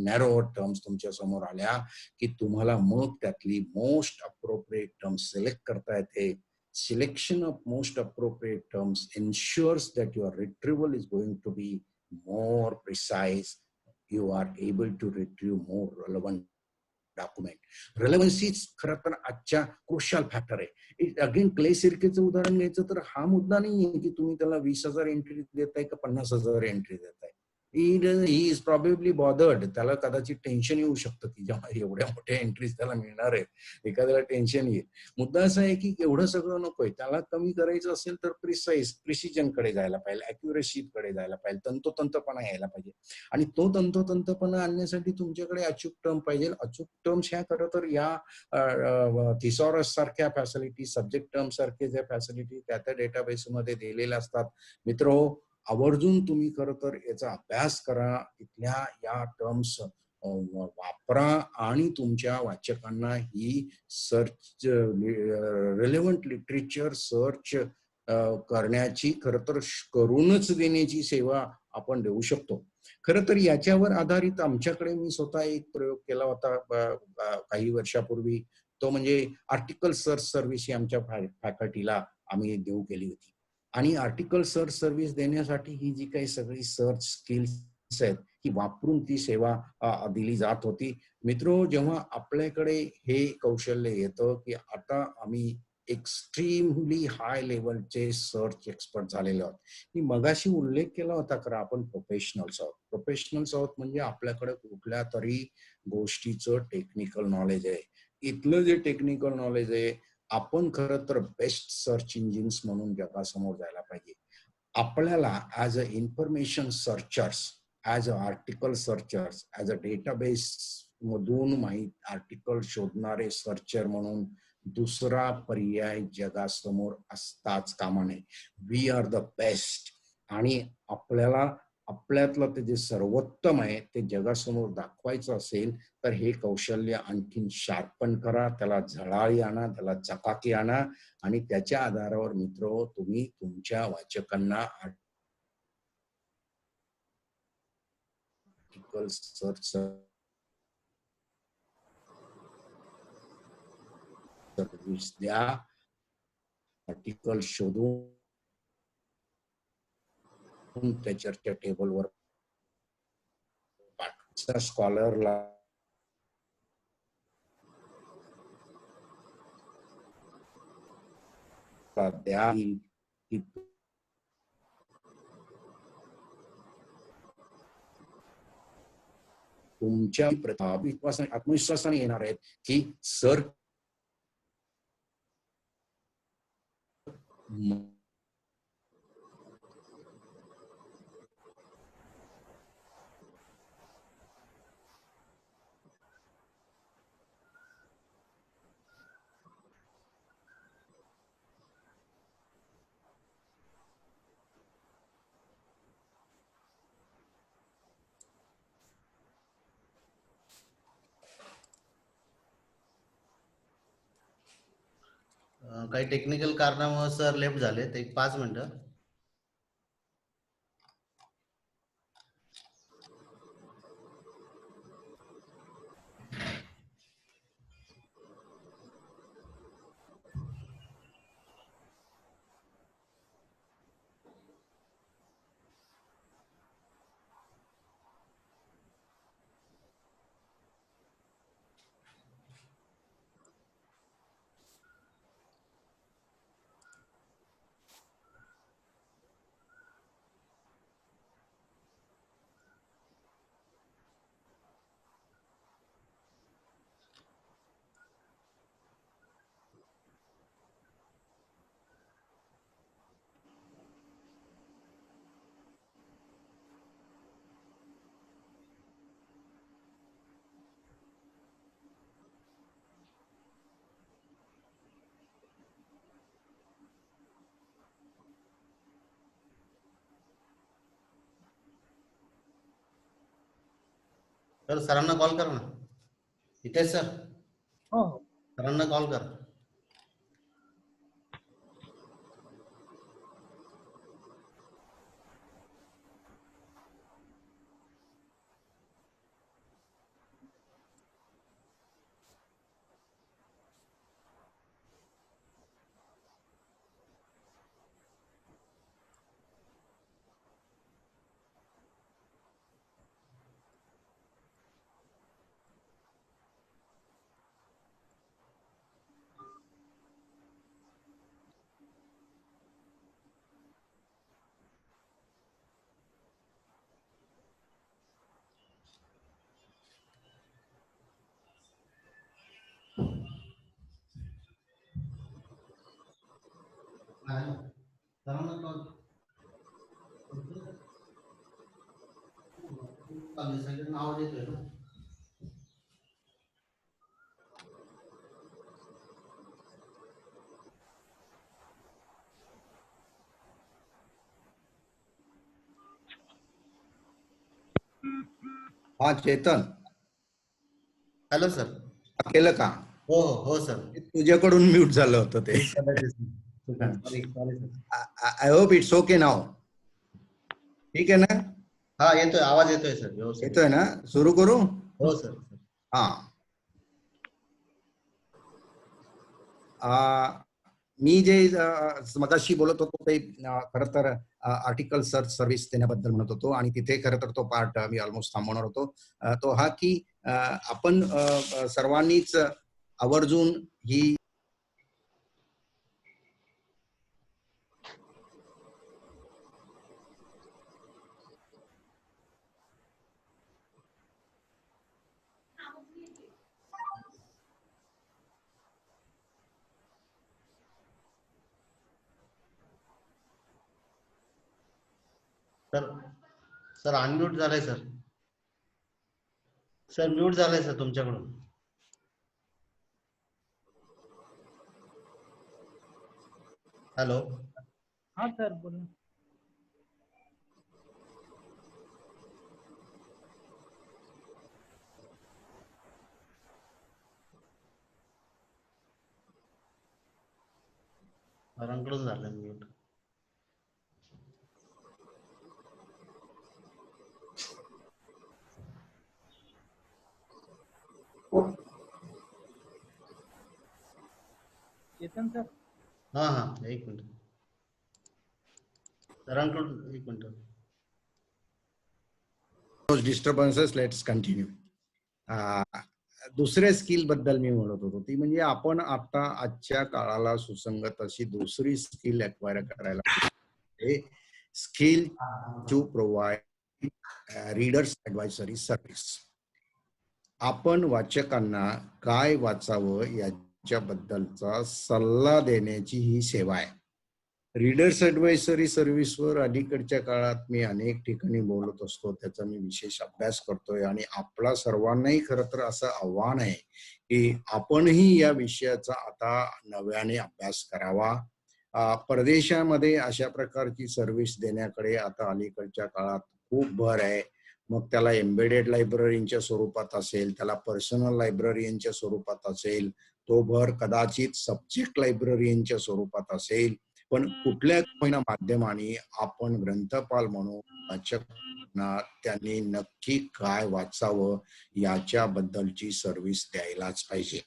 नॅरो टर्म्स तुमच्या समोर आल्या की तुम्हाला मग त्यातली मोस्ट अप्रोप्रिएट टर्म्स सिलेक्ट करता येते. Selection of most appropriate terms ensures that your retrieval is going to be more precise. You are able to retrieve more relevant document. Relevancy खरं तर आजच्या क्रुशियल फॅक्टर आहे. अगेन क्ले सिरकेचं उदाहरण घ्यायचं तर हा मुद्दा नाहीये की तुम्ही त्याला 20,000 एंट्री देताय का 50,000 एंट्री देताय. He is probably bothered. त्याला कदाचित टेन्शन येऊ शकतं की जेव्हा एवढ्या मोठ्या एंट्रीज त्याला मिळणार आहेत, एखाद्याला टेन्शन येईल. मुद्दा असा आहे की एवढं सगळं नकोय, त्याला कमी करायचं असेल तर प्रिसिजन कडे जायला पाहिजे, अॅक्युरेसी कडे जायला पाहिजे, तंतोतंतपणा यायला पाहिजे. आणि तो तंतोतंतपणा आणण्यासाठी तुमच्याकडे अचूक टर्म पाहिजे. अचूक टर्म्स ह्या खरं तर या थिसॉरस सारख्या फॅसिलिटी, सब्जेक्ट टर्म सारखे ज्या फॅसिलिटी त्या त्या डेटाबेसमध्ये दिलेल्या असतात. मित्रो, आवर्जून तुम्ही खरं तर याचा अभ्यास करा, इथल्या या टर्म्स वापरा आणि तुमच्या वाचकांना ही सर्च, रिलेव्हंट लिटरेचर सर्च करण्याची, खरं तर करूनच देण्याची सेवा आपण देऊ शकतो. खरं तर याच्यावर आधारित आमच्याकडे मी स्वतः एक प्रयोग केला होता काही वर्षापूर्वी. तो म्हणजे आर्टिकल सर्च सर्व्हिस ही आमच्या फॅकल्टीला आम्ही देऊ केली होती. आणि आर्टिकल सर्च सर्व्हिस देण्यासाठी ही जी काही सगळी सर्च स्किल्स आहेत ही वापरून ती सेवा दिली जात होती. मित्रो, जेव्हा आपल्याकडे हे कौशल्य येतं की आता आम्ही एक्स्ट्रीमली हाय लेवलचे सर्च एक्सपर्ट झालेले आहोत. मी मगाशी उल्लेख केला होता खरं, आपण प्रोफेशनल्स आहोत. प्रोफेशनल्स आहोत म्हणजे आपल्याकडे कुठल्या तरी गोष्टीचं टेक्निकल नॉलेज आहे. इथलं जे टेक्निकल नॉलेज आहे, आपण खरं तर बेस्ट सर्च इंजिन्स म्हणून जगासमोर जायला पाहिजे. आपल्याला as a information searchers, as a article searchers, as a database मधून माहिती आर्टिकल शोधणारे सर्चर म्हणून दुसरा पर्याय जगासमोर असताच कामा नये. We are the best. आणि आपल्याला आपल्यातलं ते जे सर्वोत्तम आहे ते जगासमोर दाखवायचं असेल तर हे कौशल्य आणखीन शार्पन करा, त्याला झळाळी आणा, त्याला चकाकी आणा. आणि त्याच्या आधारावर मित्रो, तुम्ही तुमच्या वाचकांना आर्टिकल सर्च सर्व्हिस द्या. आर्टिकल शोधून त्या चर्चा टेबलवर पाठवायचा. स्कॉलरला द्या की तुमच्या आत्मविश्वासाने येणार आहेत की सर काही टेक्निकल कारणामुळे सर लेफ्ट झाले, एक 5 मिनिटं. सर सरांना कॉल करा ना. हितेश सर, हो सरांना कॉल कर. सरांना कॉल सगळ्यांना आवाज येतोय ना. हा चेतन हॅलो सर. केलं का? हो हो सर. तुझ्याकडून म्यूट झालं होतं ते. Sorry sir. I hope it's okay now. ठीक आहे ना? हा येतोय, आवाज येतोय सर व्यवस्थित. येतोय ना? सुरू करू? हो सर. हा. मी जे मगाशी बोलत होतो ते खरं तर आर्टिकल सर्च सर्व्हिस देण्याबद्दल म्हणत होतो आणि तिथे खरं तर तो पार्ट मी ऑलमोस्ट थांबवणार होतो. तो हा की आपण सर्वांनीच आवर्जून ही सर सर अनम्यूट झालंय सर. सर म्यूट झालंय सर तुमच्याकडून. हॅलो. हा सर बोला. सरांकडून झालं म्यूट. चेतन सर. हा हा एक मिनिट. सरांकडून एक minute. those disturbances, let's continue. दुसऱ्या स्किल बद्दल मी म्हणत होतो, ती म्हणजे आपण आता आजच्या काळाला सुसंगत अशी दुसरी स्किल अक्वायर करायला पाहिजे. Skill to provide readers advisory service. आपण वाचकांना काय वाचावं याच्याबद्दलचा सल्ला देण्याची ही सेवा आहे. रीडर्स ॲडवायझरी सर्व्हिसवर अलीकडच्या काळात मी अनेक ठिकाणी बोलत असतो, त्याचा मी विशेष अभ्यास करतोय आणि आपला सर्वांनाही खरं तर असं आव्हान आहे की आपणही या विषयाचा आता नव्याने अभ्यास करावा. परदेशामध्ये अशा प्रकारची सर्व्हिस देण्याकडे आता अलीकडच्या काळात खूप भर आहे. मग त्याला एम्बेडेड लायब्ररीच्या स्वरूपात असेल, त्याला पर्सनल लायब्ररीच्या स्वरूपात असेल, तो भर कदाचित सब्जेक्ट लायब्ररीच्या स्वरूपात असेल. पण कुठल्या माध्यमाने आपण ग्रंथपाल म्हणून वाचकांना त्यांनी नक्की काय वाचावं याच्याबद्दलची सर्व्हिस द्यायलाच पाहिजे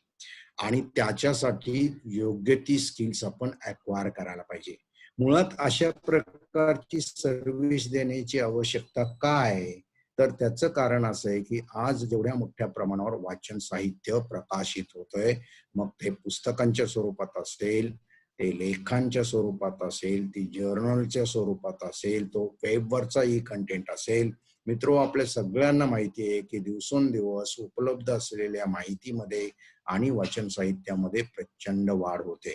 आणि त्याच्यासाठी योग्य ती स्किल्स आपण अक्वायर करायला पाहिजे. मुळात अशा प्रकारची सर्व्हिस देण्याची आवश्यकता काय? तर त्याचं कारण असं आहे की आज जेवढ्या मोठ्या प्रमाणावर वाचन साहित्य प्रकाशित होतंय, मग ते पुस्तकांच्या स्वरूपात असेल, ते लेखांच्या स्वरूपात असेल, ती जर्नलच्या स्वरूपात असेल, तो वेबवरचा ई कंटेंट असेल. मित्रो, आपल्या सगळ्यांना माहिती आहे की दिवसेंदिवस उपलब्ध असलेल्या माहितीमध्ये आणि वाचन साहित्यामध्ये प्रचंड वाढ होते.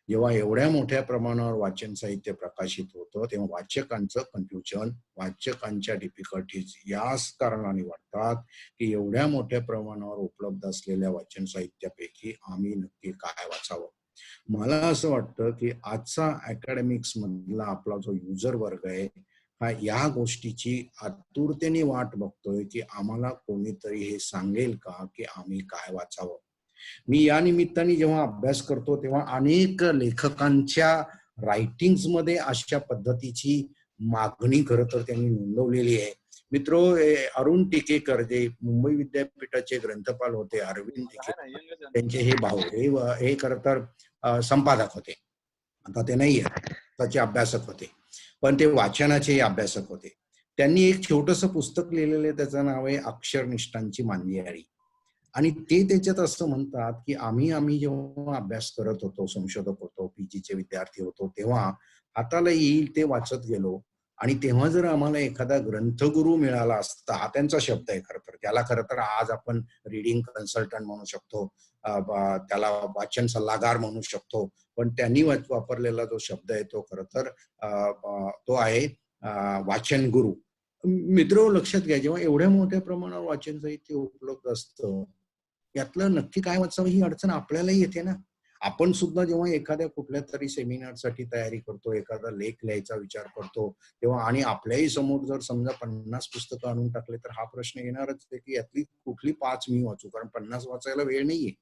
जेव्हा एवढ्या मोठ्या प्रमाणावर वाचन साहित्य प्रकाशित होतं तेव्हा वाचकांचं कन्फ्युजन, वाचकांच्या डिफिकल्टीज याच कारणाने वाटतात की एवढ्या मोठ्या प्रमाणावर उपलब्ध असलेल्या वाचन साहित्यापैकी आम्ही नक्की काय वाचावं. मला असं वाटतं की आजचा अकॅडमिक्स मधला आपला जो युजर वर्ग आहे हा या गोष्टीची आतुरतेने वाट बघतोय की आम्हाला कोणीतरी हे सांगेल का की आम्ही काय वाचावं. मी या निमित्ताने जेव्हा अभ्यास करतो तेव्हा अनेक लेखकांच्या रायटिंग्स मध्ये अशा पद्धतीची मागणी खरं तर त्यांनी नोंदवलेली आहे. मित्रो, अरुण टिकेकर जे मुंबई विद्यापीठाचे ग्रंथपाल होते, अरविंद टिकेकर, त्यांचे हे भाऊ हे खरं तर संपादक होते. आता ते नाही आहेत, त्याचे अभ्यासक होते, पण ते वाचनाचे अभ्यासक होते. त्यांनी एक छोटंसं पुस्तक लिहिलेलं आहे, त्याचं नाव आहे अक्षरनिष्ठांची मांदियाळी. आणि ते त्याच्यात असं म्हणतात की आम्ही जेव्हा अभ्यास करत होतो, संशोधक होतो, पीजीचे विद्यार्थी होतो, तेव्हा हाताला येईल ते वाचत गेलो आणि तेव्हा जर आम्हाला एखादा ग्रंथगुरू मिळाला असता, हा त्यांचा शब्द आहे खरं तर, त्याला खरं तर आज आपण रीडिंग कन्सल्टंट म्हणू शकतो, त्याला वाचन सल्लागार म्हणू शकतो, पण त्यांनी वापरलेला जो शब्द आहे तो खरं तर तो आहे वाचन गुरु. मित्र, लक्षात घ्या, जेव्हा एवढ्या मोठ्या प्रमाणावर वाचन साहित्य उपलब्ध असतं यातलं नक्की काय वाचावं ही अडचण आपल्यालाही येते ना. आपण सुद्धा जेव्हा एखाद्या कुठल्या तरी सेमिनारसाठी तयारी करतो, एखादा लेख लिहायचा विचार करतो, तेव्हा आणि आपल्याही समोर जर समजा 50 पुस्तकं आणून टाकले तर हा प्रश्न येणारच आहे की यातली कुठली 5 मी वाचू, कारण 50 वाचायला वेळ नाहीये,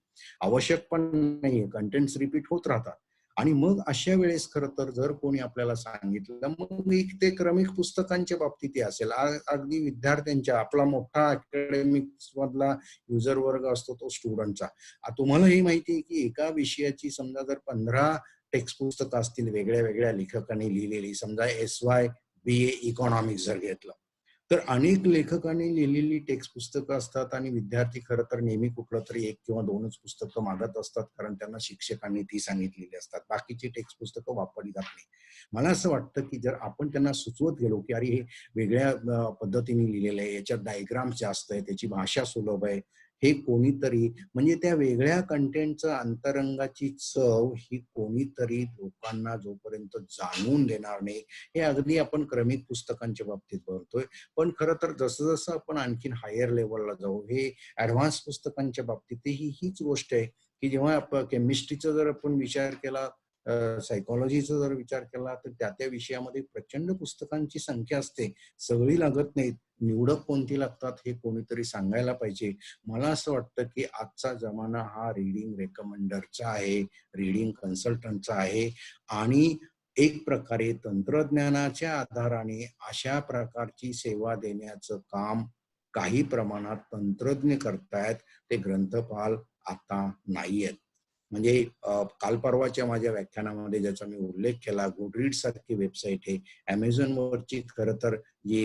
आवश्यक पण नाहीये, कंटेंट्स रिपीट होत राहतात. आणि मग अशा वेळेस खरं तर जर कोणी आपल्याला सांगितलं, मग एक ते क्रमिक पुस्तकांच्या बाबतीत असेल, अगदी विद्यार्थ्यांच्या, आपला मोठा अकॅडमिक्स मधला युजर वर्ग असतो तो स्टुडंटचा. तुम्हाला हे माहिती आहे की एका विषयाची समजा जर 15 टेक्स्ट पुस्तकं असतील वेगळ्या वेगळ्या लेखकांनी लिहिलेली, समजा SY BA इकॉनॉमिक्स जर घेतलं, तर अनेक लेखकांनी लिहिलेली टेक्स्ट पुस्तकं असतात आणि विद्यार्थी खरं तर नेहमी कुठलं तरी 1 किंवा 2च पुस्तकं मागत असतात, कारण त्यांना शिक्षकांनी ती सांगितलेली असतात, बाकीची टेक्स्ट पुस्तकं वापरली जात नाही. मला असं वाटतं की जर आपण त्यांना सुचवत गेलो की अरे हे वेगळ्या पद्धतीने लिहिलेलं आहे, याच्यात डायग्राम्स जास्त आहे, त्याची भाषा सुलभ आहे, हे कोणीतरी म्हणजे त्या वेगळ्या कंटेंटचं अंतरंगाची चव ही कोणीतरी लोकांना जोपर्यंत जाणून देणार नाही, हे अगदी आपण क्रमिक पुस्तकांच्या बाबतीत बोलतोय, पण खरं तर जसं जसं आपण आणखीन हायर लेवलला जाऊ, हे ऍडव्हान्स पुस्तकांच्या बाबतीतही हीच गोष्ट आहे की जेव्हा आपण केमिस्ट्रीचा जर आपण विचार केला, सायकोलॉजीचा जर विचार केला, तर त्या त्या विषयामध्ये प्रचंड पुस्तकांची संख्या असते, सगळी लागत नाहीत, निवडक कोणती लागतात हे कोणीतरी सांगायला पाहिजे. मला असं वाटतं की आजचा जमाना हा रीडिंग रेकमेंडरचा आहे, रीडिंग कन्सल्टंटचा आहे आणि एक प्रकारे तंत्रज्ञानाच्या आधाराने अशा प्रकारची सेवा देण्याचं काम काही प्रमाणात तंत्रज्ञ करतायत, ते ग्रंथपाल आता नाहीयेत. म्हणजे काल परवाच्या माझ्या व्याख्यानामध्ये ज्याचा मी उल्लेख केला, गुडरीड सारखी वेबसाईट आहे. Amazon वरची खरं तर जी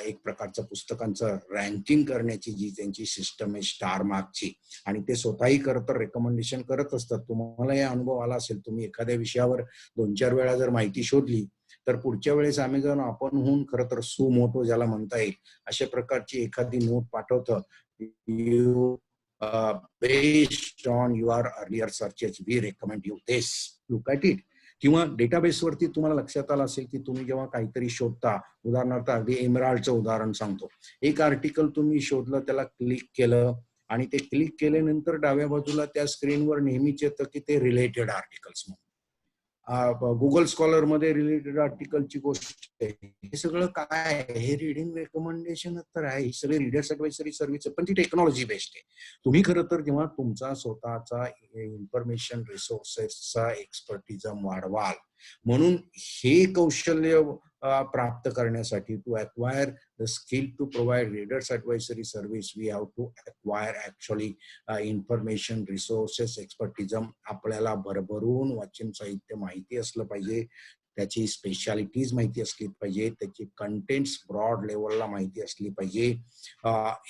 एक प्रकारचं पुस्तकांचं रँकिंग करण्याची जी त्यांची सिस्टम आहे स्टार मार्कची, आणि ते स्वतःही खरं तर रेकमेंडेशन करत असतात. तुम्हाला हे अनुभव आला असेल, तुम्ही एखाद्या विषयावर 2-4 वेळा जर माहिती शोधली, तर पुढच्या वेळेस Amazon आपणहून खरं तर सुमोटो ज्याला म्हणता येईल, अशा प्रकारची एखादी नोट पाठवतं. You based on your earlier searches, we recommend you this. Look at it. किंवा डेटाबेस वरती तुम्हाला लक्षात आलं असेल की तुम्ही जेव्हा काहीतरी शोधता, उदाहरणार्थ अगदी एमराल्डचं उदाहरण सांगतो, एक आर्टिकल तुम्ही शोधलं, त्याला क्लिक केलं आणि ते क्लिक केल्यानंतर डाव्या बाजूला त्या स्क्रीनवर नेहमीच येतं की ते रिलेटेड आर्टिकल्स म्हणून. गुगल स्कॉलर मध्ये रिलेटेड आर्टिकलची गोष्ट आहे. हे सगळं काय आहे? हे रिडिंग रेकमेंडेशन तर आहे. ही सगळी रीडर्स ऍडवायझरी सर्व्हिस, पण ती टेक्नॉलॉजी बेस्ड आहे. तुम्ही खरं तर जेव्हा तुमचा स्वतःचा इन्फॉर्मेशन रिसोर्सेसचा एक्सपर्टिझम वाढवाल, म्हणून हे कौशल्य प्राप्त करण्यासाठी to acquire the skill to provide readers advisory service, we have to acquire actually information resources expertism. आपल्याला भरभरून वाचन साहित्य माहिती असलं पाहिजे, त्याची स्पेशालिटीज माहिती असली पाहिजे, त्याची कंटेंट्स ब्रॉड लेवलला माहिती असली पाहिजे.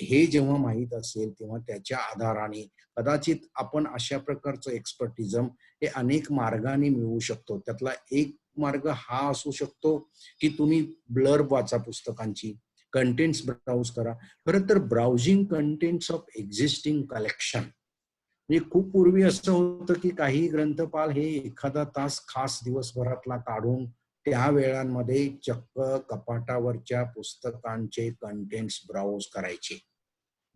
हे जेव्हा माहीत असेल तेव्हा त्याच्या आधाराने कदाचित आपण अशा प्रकारचं एक्सपर्टिझम हे अनेक मार्गाने मिळवू शकतो. त्यातला एक मार्ग हा असू शकतो की तुम्ही ब्लर्ब वाचा पुस्तकांची, कंटेंट्स ब्राउज करा. खरं तर browsing contents of existing collection, म्हणजे खूप पूर्वी असं होतं की काही ग्रंथपाल हे एखादा तास खास दिवसभरातला काढून त्या वेळांमध्ये चक्क कपाटावरच्या पुस्तकांचे कंटेंट्स ब्राउज करायचे.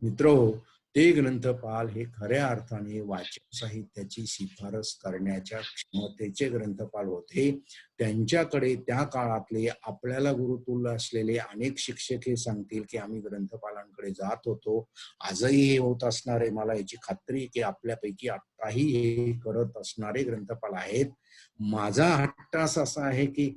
मित्रहो, ते ग्रंथपाल हे खऱ्या अर्थाने वाचन साहित्याची शिफारस करण्याच्या क्षमतेचे ग्रंथपाल होते. त्यांच्याकडे त्या काळातले आपल्याला गुरुतुल्य असलेले अनेक शिक्षक हे सांगतील की आम्ही ग्रंथपालांकडे जात होतो. आजही हे होत असणार आहे. मला याची खात्री आहे की आपल्यापैकी आताही हे करत असणारे ग्रंथपाल आहेत. माझा हट्टास असा आहे की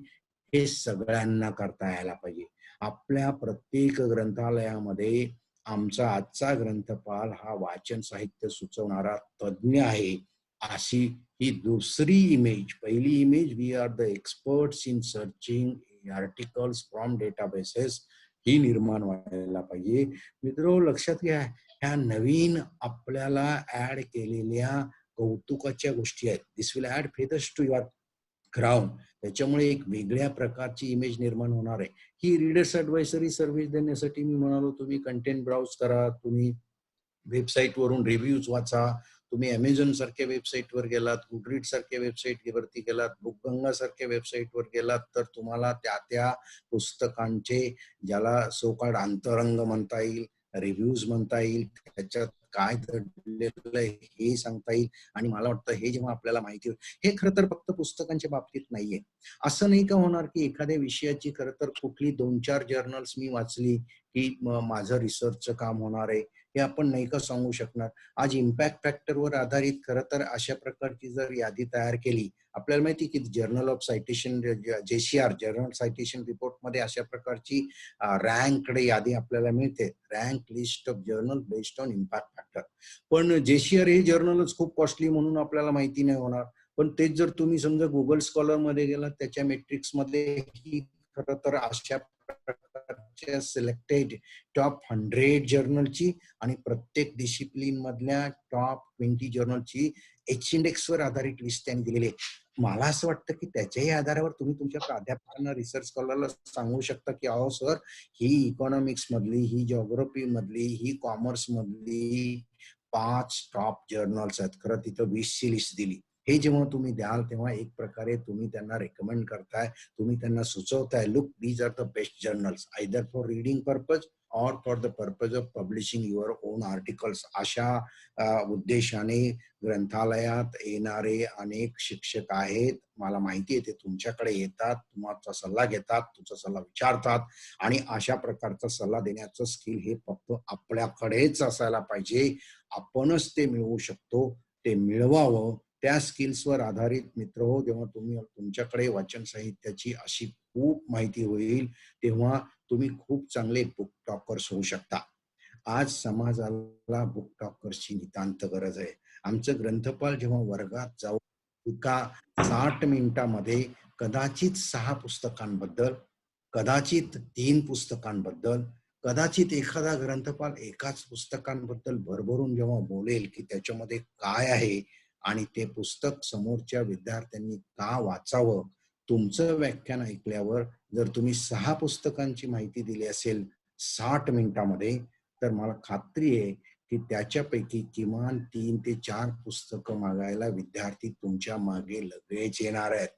हे सगळ्यांना करता यायला पाहिजे. आपल्या प्रत्येक ग्रंथालयामध्ये आमचा आजचा ग्रंथपाल हा वाचन साहित्य सुचवणारा तज्ञ आहे, अशी ही दुसरी इमेज. पहिली image, we are the experts in searching articles from databases, ही निर्माण व्हायला पाहिजे. मित्र लक्षात घ्या, ह्या नवीन आपल्याला ऍड केलेल्या कौतुकाच्या गोष्टी आहेत. This will add feathers to your crown. त्याच्यामुळे एक वेगळ्या प्रकारची इमेज निर्माण होणार आहे. ही रीडर्स ऍडवायझरी सर्व्हिस देण्यासाठी मी म्हणालो, तुम्ही कंटेंट ब्राउज करा, तुम्ही वेबसाईट वरून रिव्ह्यूज वाचा, तुम्ही Amazon सारख्या वेबसाईटवर गेलात, गुडरीड सारख्या वेबसाईट वरती गेलात, बुकगंगा सारख्या वेबसाईटवर गेलात, तर तुम्हाला त्या त्या पुस्तकांचे, ज्याला सो कॉल्ड अंतरंग म्हणता येईल, रिव्ह्यूज म्हणता येईल, त्याच्यात काय दडलेलं आहे हे सांगता येईल. आणि मला वाटतं हे जेव्हा आपल्याला माहिती होईल, हे खरं तर फक्त पुस्तकांच्या बाबतीत नाहीये. असं नाही का होणार की एखाद्या विषयाची खरं तर कुठली 2-4 जर्नल्स मी वाचली की माझं रिसर्चचं काम होणार आहे, हे आपण नाही का सांगू शकणार. आज इम्पॅक्ट फॅक्टरवर आधारित खरं तर अशा प्रकारची जर यादी तयार केली, आपल्याला माहिती की journal of citation, JCR journal citation report मध्ये अशा प्रकारची रँककडे यादी आपल्याला मिळते, rank list of journal based on impact factor. पण JCR हे जर्नलच खूप कॉस्टली म्हणून आपल्याला माहिती नाही होणार. पण तेच जर तुम्ही समजा गुगल स्कॉलर मध्ये गेलात, त्याच्या मेट्रिक्स मध्ये ही खरं तर अशा प्रकारच्या सिलेक्टेड टॉप 100 जर्नलची आणि प्रत्येक डिसिप्लिन मधल्या टॉप 20 जर्नलची इंडेक्स वर आधारित लिस्ट त्यांनी दिलेली आहे. मला असं वाटतं की त्याच्याही आधारावर तुम्ही तुमच्या प्राध्यापकांना, रिसर्च स्कॉलरला सांगू शकता की अहो सर, ही इकॉनॉमिक्स मधली, ही जिओग्राफी मधली, ही कॉमर्स मधली 5 टॉप जर्नल्स आहेत. खरं तिथं 20ची लिस्ट दिली. हे जेव्हा तुम्ही द्याल तेव्हा एक प्रकारे तुम्ही त्यांना रेकमेंड करताय, तुम्ही त्यांना सुचवताय, look these are the best journals either for reading purpose or for the purpose of publishing your own articles. अशा उद्देशाने ग्रंथालयात येणारे अनेक शिक्षक आहेत. मला माहिती आहे ते तुमच्याकडे येतात, तुमचा सल्ला घेतात, तुमचा सल्ला विचारतात, आणि अशा प्रकारचा सल्ला देण्याचं स्किल हे फक्त आपल्याकडेच असायला पाहिजे. आपणच ते मिळवू शकतो. ते मिळवावं. त्या स्किल्सवर आधारित मित्र हो, जेव्हा तुम्ही तुमच्याकडे वाचन साहित्याची अशी खूप माहिती होईल, तेव्हा तुम्ही खूप चांगले बुक टॉकर्स होऊ शकता. आज समाजाला बुक टॉकर्सची नितांत गरज आहे. आमचं ग्रंथपाल जेव्हा वर्गात जाऊन एका 60 मिनिटामध्ये कदाचित 6 पुस्तकांबद्दल, कदाचित 3 पुस्तकांबद्दल, कदाचित एखादा ग्रंथपाल एकाच पुस्तकांबद्दल भरभरून जेव्हा बोलेल की त्याच्यामध्ये काय आहे आणि ते पुस्तक समोरच्या विद्यार्थ्यांनी का वाचावं. तुमचं व्याख्यान ऐकल्यावर जर तुम्ही 6 पुस्तकांची माहिती दिली असेल 60 मिनिटामध्ये, तर मला खात्री आहे की त्याच्यापैकी किमान 3 ते 4 पुस्तकं मागायला विद्यार्थी तुमच्या मागे लगेच येणार आहेत.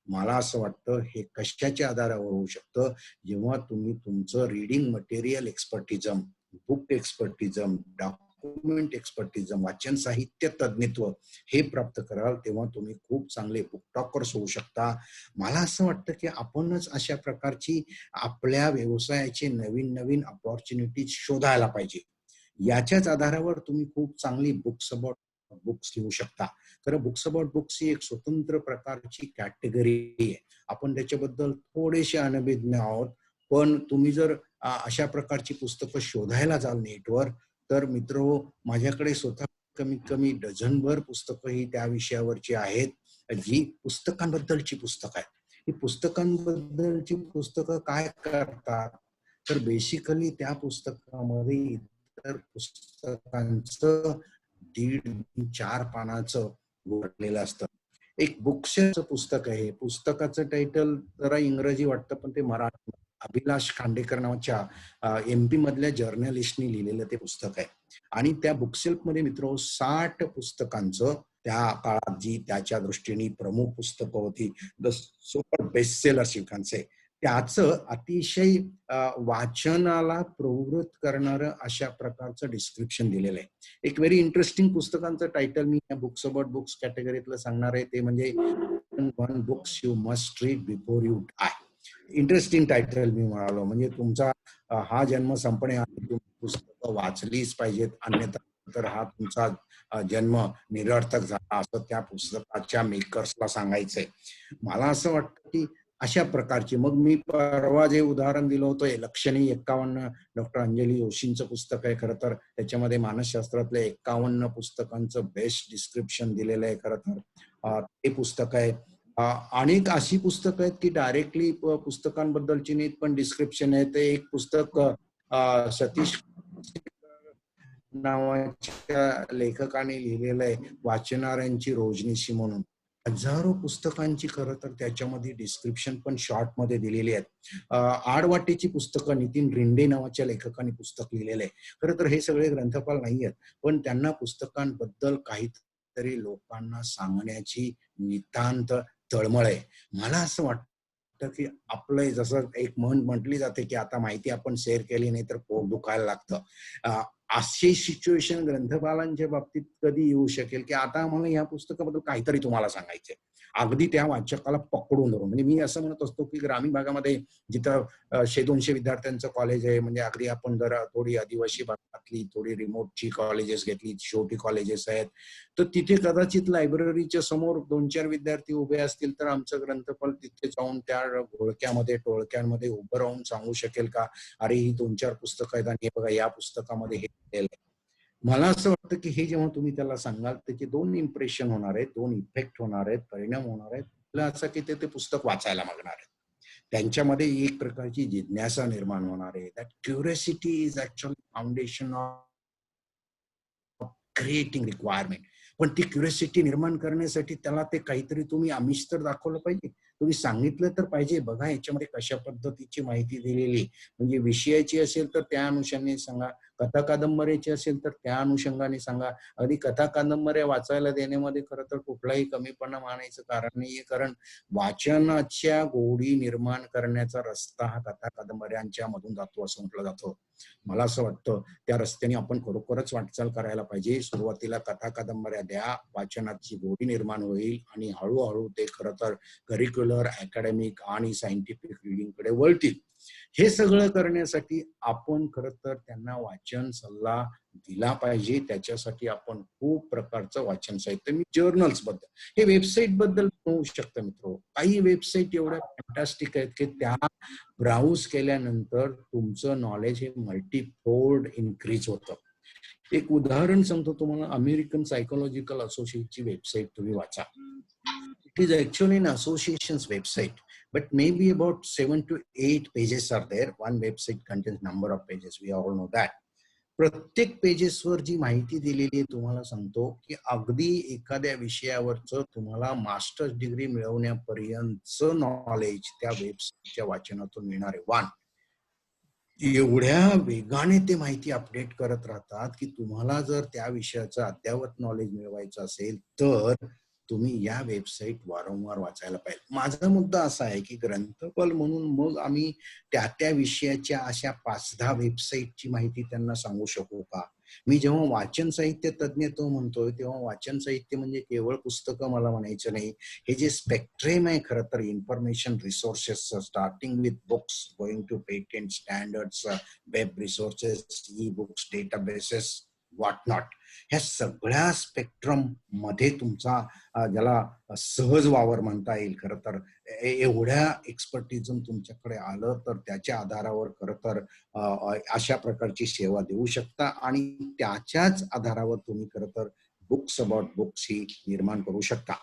मला असं वाटतं हे कशाच्या आधारावर होऊ शकतं, जेव्हा तुम्ही तुमचं रीडिंग मटेरियल एक्सपर्टिझम, बुक एक्सपर्टिझम, डॉक्युमेंट एक्सपर्टिझम, वाचन साहित्य तज्ञत्व हे प्राप्त कराल, तेव्हा तुम्ही खूप चांगले बुक टॉकर्स होऊ शकता. मला असं वाटतं की आपणच अशा प्रकारची आपल्या व्यवसायाचे नवीन नवीन अपॉर्च्युनिटीज शोधायला पाहिजे. याच्याच आधारावर तुम्ही खूप चांगली बुक्स अबाउट बुक्स लिहू शकता. खरं बुक्स अबाउट बुक्स ही एक स्वतंत्र प्रकारची कॅटेगरी आहे. आपण त्याच्याबद्दल थोडेसे अनभिज्ञ आहोत. पण तुम्ही जर अशा प्रकारची पुस्तकं शोधायला जाल नेटवर, तर मित्रहो, माझ्याकडे स्वतः कमीत कमी डझनभर पुस्तकं ही त्या विषयावरची आहेत, जी पुस्तकांबद्दलची पुस्तकं आहेत. ही पुस्तकांबद्दलची पुस्तकं काय करतात, तर बेसिकली त्या पुस्तकामध्ये इतर पुस्तकांचं 1.5-4 पानाचं भरलेलं असतं. एक बुकशेलचं पुस्तक आहे. पुस्तकाचं टायटल जरा इंग्रजी वाटतं, पण ते मराठी. अभिलाष खांडेकर नावाच्या MP मधल्या जर्नलिस्टनी लिहिलेलं ते पुस्तक आहे. आणि त्या बुकशेल्फमध्ये मित्र 60 पुस्तकांचं, त्या काळात जी त्याच्या दृष्टीने प्रमुख पुस्तकं होती, the super best sellers you can से, त्याचं अतिशय वाचनाला प्रवृत्त करणारं अशा प्रकारचं डिस्क्रिप्शन दिलेलं आहे. एक व्हेरी इंटरेस्टिंग पुस्तकांचं टायटल मी या बुक्स अबाउट बुक्स कॅटेगरीतलं सांगणार आहे, ते म्हणजे 1 books you must read before you die. Interesting title मी म्हणालो, म्हणजे तुमचा हा जन्म संपण्याआधी तुम्ही पुस्तकं वाचलीच पाहिजेत, अन्यथा तर हा तुमचा जन्म निरर्थक झाला, असं त्या पुस्तकाच्या मेकर्सला सांगायचंय. मला असं वाटतं की अशा प्रकारची, मग मी परवा जे उदाहरण दिलं होतं लक्षणी 51, डॉक्टर अंजली जोशींचं पुस्तक आहे. खरं तर त्याच्यामध्ये मानसशास्त्रातल्या 51 पुस्तकांचं बेस्ट डिस्क्रिप्शन दिलेलं आहे. खरं तर ते पुस्तक आहे. अनेक अशी पुस्तकं आहेत की डायरेक्टली पुस्तकांबद्दलची नाहीत, पण डिस्क्रिप्शन आहे. ते एक पुस्तक सतीश नावाच्या लेखकाने लिहिलेलं आहे, वाचणाऱ्यांची रोजनिशी म्हणून. हजारो पुस्तकांची खरं तर त्याच्यामध्ये डिस्क्रिप्शन पण शॉर्ट मध्ये दिलेली आहेत. आडवाटेची पुस्तकं नितीन रिंडे नावाच्या लेखकाने पुस्तक लिहिलेलं आहे. खरं तर हे सगळे ग्रंथपाल नाही आहेत, पण त्यांना पुस्तकांबद्दल काहीतरी लोकांना सांगण्याची नितांत तळमळ आहे. मला असं वाटतं की आपलं जसं एक म्हटली जाते की आता माहिती आपण शेअर केली नाही तर पोट दुखायला लागतं, अशी सिच्युएशन ग्रंथपालांच्या बाबतीत कधी येऊ शकेल की आता आम्हाला या पुस्तकाबद्दल काहीतरी तुम्हाला सांगायचंय, अगदी त्या वाचकाला पकडून धरून. म्हणजे मी असं म्हणत असतो की ग्रामीण भागामध्ये जिथं 100-200 विद्यार्थ्यांचं कॉलेज आहे, म्हणजे अगदी आपण जर थोडी आदिवासी भागातली, थोडी रिमोटची कॉलेजेस घेतली, छोटी कॉलेजेस आहेत, तर तिथे कदाचित लायब्ररीच्या समोर 2-4 विद्यार्थी उभे असतील, तर आमचं ग्रंथपाल तिथे जाऊन त्या घोळक्यामध्ये टोळक्यांमध्ये उभं राहून सांगू शकेल का, अरे ही 2-4 पुस्तकं आहेत आणि हे बघा या पुस्तकामध्ये हे दिलेलं आहे. मला असं वाटतं की हे जेव्हा तुम्ही त्याला सांगाल, त्याचे 2 इम्प्रेशन होणार आहेत, 2 इफेक्ट होणार आहेत, परिणाम होणार आहेत. पहिला असा की ते पुस्तक वाचायला मागणार आहेत. त्यांच्यामध्ये एक प्रकारची जिज्ञासा निर्माण होणार आहे. That curiosity is actually foundation of creating requirement. पण ती क्युरिओसिटी निर्माण करण्यासाठी त्याला ते काहीतरी तुम्ही आमिष तर दाखवलं पाहिजे, तुम्ही सांगितलं तर पाहिजे, बघा याच्यामध्ये कशा पद्धतीची माहिती दिलेली, म्हणजे विषयाची असेल तर त्या अनुषंगाने सांगा, कथा कादंबऱ्याची असेल तर त्या अनुषंगाने सांगा. अगदी कथा कादंबऱ्या वाचायला देण्यामध्ये खरं तर कुठलाही कमीपणा मानायचं कारण नाहीये, कारण वाचनाच्या गोडी निर्माण करण्याचा रस्ता हा कथा कादंबऱ्यांच्या मधून जातो असं म्हटलं जातं. मला असं वाटतं त्या रस्त्याने आपण खरोखरच वाटचाल करायला पाहिजे. सुरुवातीला कथा कादंबऱ्या द्या, वाचनाची गोडी निर्माण होईल आणि हळूहळू ते खरं तर करिक्युलर, अकॅडमिक आणि सायंटिफिक रिडिंगकडे वळतील. हे सगळं करण्यासाठी आपण खरं तर त्यांना वाचन सल्ला दिला पाहिजे. त्याच्यासाठी आपण खूप प्रकारचं वाचन साहित्य, मी जर्नल्स बद्दल, हे वेबसाईट बद्दल होऊ शकतं मित्र. काही वेबसाईट एवढ्या फॅन्टास्टिक आहेत की त्या ब्राउज केल्यानंतर तुमचं नॉलेज हे मल्टीफोल्ड इन्क्रीज होतं. एक उदाहरण सांगतो तुम्हाला. अमेरिकन सायकोलॉजिकल असोसिएशनची वेबसाईट तुम्ही वाचा. It is actually an association's website, but maybe about 7 to 8 pages are there. One website contains number of pages, we all know that. प्रत्येक पेजेसवर जी माहिती दिलेली आहे तुम्हाला सांगतो की अगदी एखाद्या विषयावरचं तुम्हाला मास्टर्स डिग्री मिळवण्यापर्यंतचं नॉलेज त्या वेबसाईटच्या वाचनातून मिळणार आहे. वन, एवढ्या वेगाने ते माहिती अपडेट करत राहतात की तुम्हाला जर त्या विषयाचं अद्ययावत नॉलेज मिळवायचं असेल तर तुम्ही या वेबसाईट वारंवार वाचायला पाहिजे. माझा मुद्दा असा आहे की ग्रंथपाल म्हणून मग आम्ही त्या त्या विषयाच्या अशा 5-10 वेबसाईटची माहिती त्यांना सांगू शकू का? मी जेव्हा वाचन साहित्य तज्ञ तो म्हणतोय तेव्हा वाचन साहित्य म्हणजे केवळ पुस्तकं मला म्हणायचं नाही. हे जे स्पेक्ट्रम आहे खरं तर information resources, starting with books, going to patent standards, web resources, e books, databases, what not, ह्या सगळ्या स्पेक्ट्रम मध्ये तुमचा ज्याला सहज वावर म्हणता येईल खरं तर, एवढ्या एक्सपर्टिझम तुमच्याकडे आलं तर त्याच्या आधारावर खरं तर अशा प्रकारची सेवा देऊ शकता आणि त्याच्याच आधारावर तुम्ही खरं तर बुक्स अबाउट बुक्स ही निर्माण करू शकता.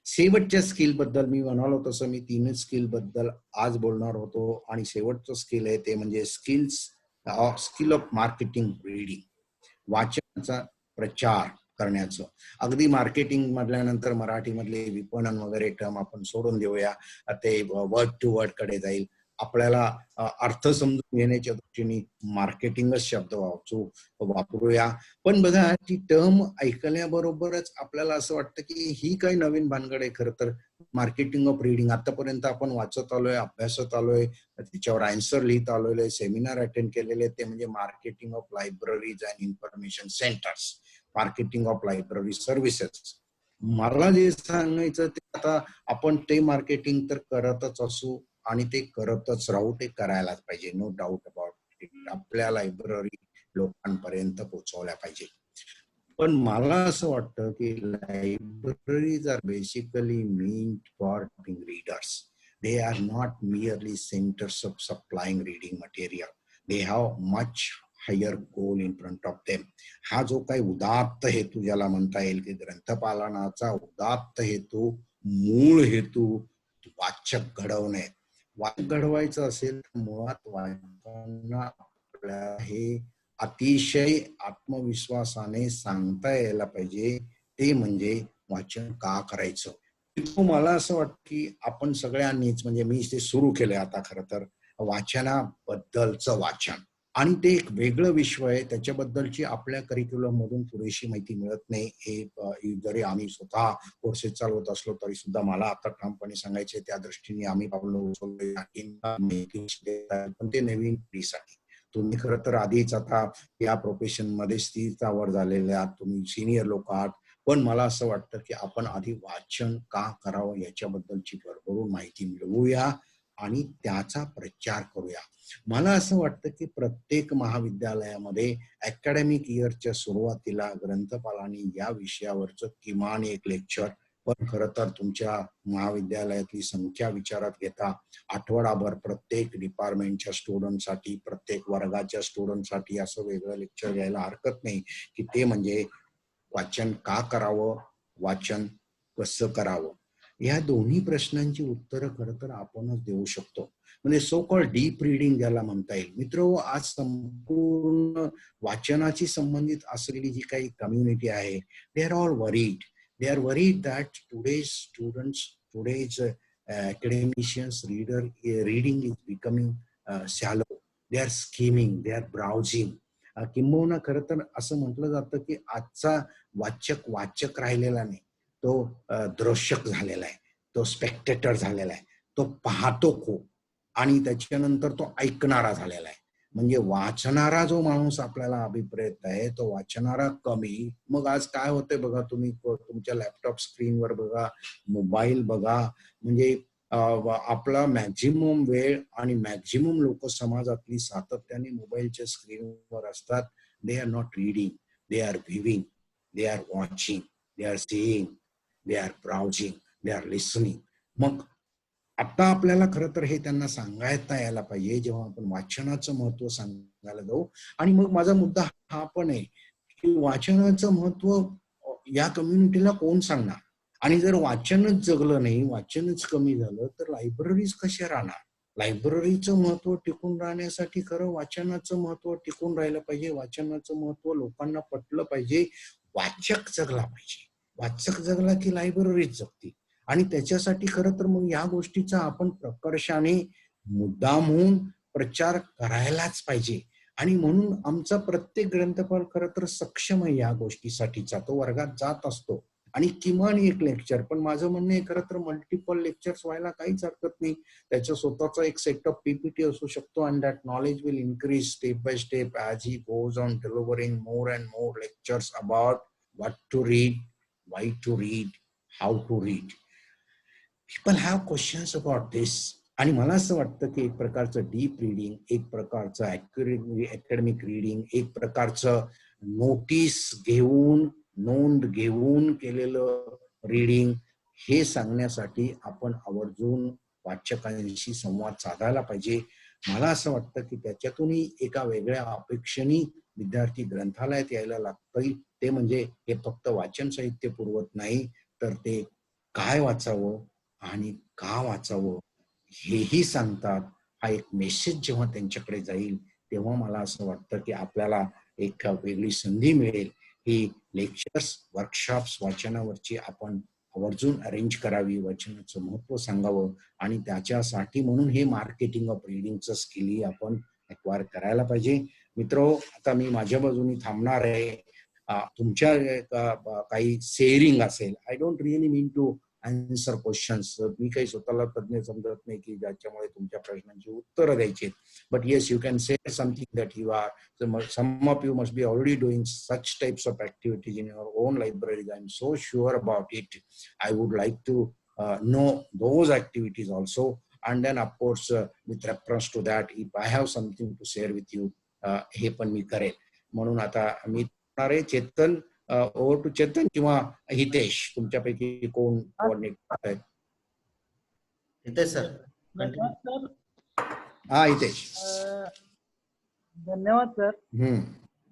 शेवटच्या स्किल बद्दल मी म्हणालो तसं मी 3 स्किल बद्दल आज बोलणार होतो आणि शेवटचं स्किल आहे ते म्हणजे स्किल ऑफ मार्केटिंग रीडिंग, वाचनाचा प्रचार करण्याचं. अगदी मार्केटिंग म्हटल्यानंतर मराठीमधले विपणन वगैरे टर्म आपण सोडून देऊया, ते वर्ड टू वर्ड कडे जाईल. आपल्याला अर्थ समजून घेण्याच्या दृष्टीने मार्केटिंगच शब्द वापरूया. पण बघा ती टर्म ऐकल्याबरोबरच आपल्याला असं वाटतं की ही काही नवीन भानगड आहे. खरं तर मार्केटिंग ऑफ रीडिंग आतापर्यंत आपण वाचत आलोय, अभ्यासत आलोय, त्याच्यावर आन्सर लिहित आलोय, सेमिनार अटेंड केलेले, ते म्हणजे marketing of libraries and information centres, marketing of library services. मला जे सांगायचं ते आता आपण ते मार्केटिंग तर करतच असू आणि ते करतच राहू, ते करायलाच पाहिजे, नो डाऊट अबाउट इट. आपल्या लायब्ररी लोकांपर्यंत पोहोचवल्या पाहिजे. पण मला असं वाटतं की libraries are basically meant for readers. They are not merely centres of supplying reading material. They have much higher goal in front of them. हा जो काही उदात्त हेतू ज्याला म्हणता येईल की ग्रंथपालनाचा उदात्त हेतू, मूळ हेतू वाचक घडवणे. वाचक घडवायचं असेल तर मुळात वाचकांना आपल्या हे अतिशय आत्मविश्वासाने सांगता यायला पाहिजे, ते म्हणजे वाचन का करायचं. मला असं वाटतं की आपण सगळ्यांनीच, म्हणजे मी ते सुरू केलंय आता खरं तर, वाचनाबद्दलचं वाचन, आणि ते एक वेगळं विश्व आहे, त्याच्याबद्दलची आपल्या करिक्युलम मधून पुरेशी माहिती मिळत नाही. हे जरी आम्ही स्वतः कोर्सेस चालवत असलो तरी सुद्धा मला आता ठामपणे सांगायचे त्या दृष्टीने आम्ही पावलं उचललोय, पण ते नवीन पिढीसाठी. तुम्ही खरं तर आधीच आता या प्रोफेशन मध्ये स्थिरतावर झालेले आहात, तुम्ही सिनियर लोक आहात, पण मला असं वाटतं की आपण आधी वाचन का करावं याच्याबद्दलची भरभरून माहिती मिळवूया आणि त्याचा प्रचार करूया. मला असं वाटतं की प्रत्येक महाविद्यालयामध्ये अकॅडमिक इयरच्या सुरुवातीला ग्रंथपालांनी या विषयावरचं किमान एक लेक्चर, पण खरं तर तुमच्या महाविद्यालयातली संख्या विचारात घेता आठवडाभर प्रत्येक डिपार्टमेंटच्या स्टुडंटसाठी, प्रत्येक वर्गाच्या स्टुडंटसाठी असं वेगळं लेक्चर घ्यायला हरकत नाही की ते म्हणजे वाचन का करावं, वाचन कसं करावं. या दोन्ही प्रश्नांची उत्तरं खरं तर आपणच देऊ शकतो. म्हणजे सो कॉल्ड डीप रिडिंग ज्याला म्हणता येईल. मित्र, आज संपूर्ण वाचनाशी संबंधित असलेली जी काही कम्युनिटी आहे, they are all worried. They are worried that today's students, today's academicians, reading is becoming shallow. They are skimming, they are browsing. किंबहुना खरं तर असं म्हटलं जातं की आजचा वाचक राहिलेला नाही, तो दर्शक झालेला आहे, तो स्पेक्टेटर झालेला आहे, तो पाहतो खूप आणि त्याच्यानंतर तो ऐकणारा झालेला आहे. म्हणजे वाचणारा जो माणूस आपल्याला अभिप्रेत आहे तो वाचणारा कमी. मग आज काय होतंय बघा, तुम्ही तुमच्या लॅपटॉप स्क्रीनवर बघा, मोबाईल बघा, म्हणजे आपला मॅक्झिमम वेळ आणि मॅक्झिमम लोक समाजातली सातत्याने मोबाईलच्या स्क्रीनवर असतात. दे are not reading, they are viewing, they are watching, they are seeing, they are browsing, they are listening. मग आता आपल्याला खरं तर हे त्यांना सांगायला यायला पाहिजे जेव्हा आपण वाचनाचं महत्व सांगायला जाऊ. आणि मग माझा मुद्दा हा पण आहे की वाचनाचं महत्व या कम्युनिटीला कोण सांगणार? आणि जर वाचनच जगलं नाही, वाचनच कमी झालं, तर लायब्ररीज कशा राहणार? लायब्ररीचं महत्व टिकून राहण्यासाठी खरं वाचनाचं महत्व टिकून राहिलं पाहिजे. वाचनाचं महत्व लोकांना पटलं पाहिजे. वाचक जगला पाहिजे. वाचक जगला की लायब्ररीज जगते. आणि त्याच्यासाठी खरं तर मग या गोष्टीचा आपण प्रकर्षाने मुद्दामहून प्रचार करायलाच पाहिजे. आणि म्हणून आमचा प्रत्येक ग्रंथपाल खरं तर सक्षम आहे या गोष्टीसाठीचा. तो वर्गात जात असतो आणि किमान एक लेक्चर, पण माझं म्हणणं आहे खरं तर मल्टिपल लेक्चर्स व्हायला काहीच हरकत नाही. त्याचा स्वतःचा एक सेट ऑफ पीपीटी असू शकतो and that knowledge will increase step by step as he goes on delivering more and more lectures about what to read, why to read, how to read. People have questions about this. आणि मला असं वाटतं की एक प्रकारचं deep reading, एक प्रकारचं academic reading, एक प्रकारचं नोटीस घेऊन, नोंद घेऊन केलेलं रिडिंग, हे सांगण्यासाठी आपण आवर्जून वाचकांशी संवाद साधायला पाहिजे. मला असं वाटतं की त्याच्यातूनही एका वेगळ्या अपेक्षेने विद्यार्थी ग्रंथालयात यायला लागतील. ते म्हणजे हे फक्त वाचन साहित्य पुरवत नाही, तर ते काय वाचावं आणि का वाचावं हेही सांगतात. हा एक मेसेज जेव्हा त्यांच्याकडे जाईल, तेव्हा मला असं वाटतं की आपल्याला एक वेगळी संधी मिळेल. ही लेक्चर्स, वर्कशॉप्स वाचनावरची आपण आवर्जून अरेंज करावी, वाचनाचं महत्व सांगावं आणि त्याच्यासाठी म्हणून हे मार्केटिंग ऑफ रिडिंगचं स्किलही आपण एक्वायर करायला पाहिजे. मित्रो, आता मी माझ्या बाजूनी थांबणार आहे. तुमच्या काही शेअरिंग असेल, I don't really mean to answer questions. मी काही स्वतःला तज्ञ समजत नाही की ज्याच्यामुळे तुमच्या प्रश्नांची उत्तरं द्यायची. But yes, you can say something that you are, some of you must be already doing such types of activities in your own libraries. I'm so sure about it. I would like to know those activities also. And then of course, with reference to that, if I have something to share with you, हे पण मी करेल. म्हणून आता मी Chetan, over to Chetan किंवा हितेश, तुमच्यापैकी कोण coordinate करतायत? Hitesh sir. धन्यवाद सर. हा, हितेश. धन्यवाद सर.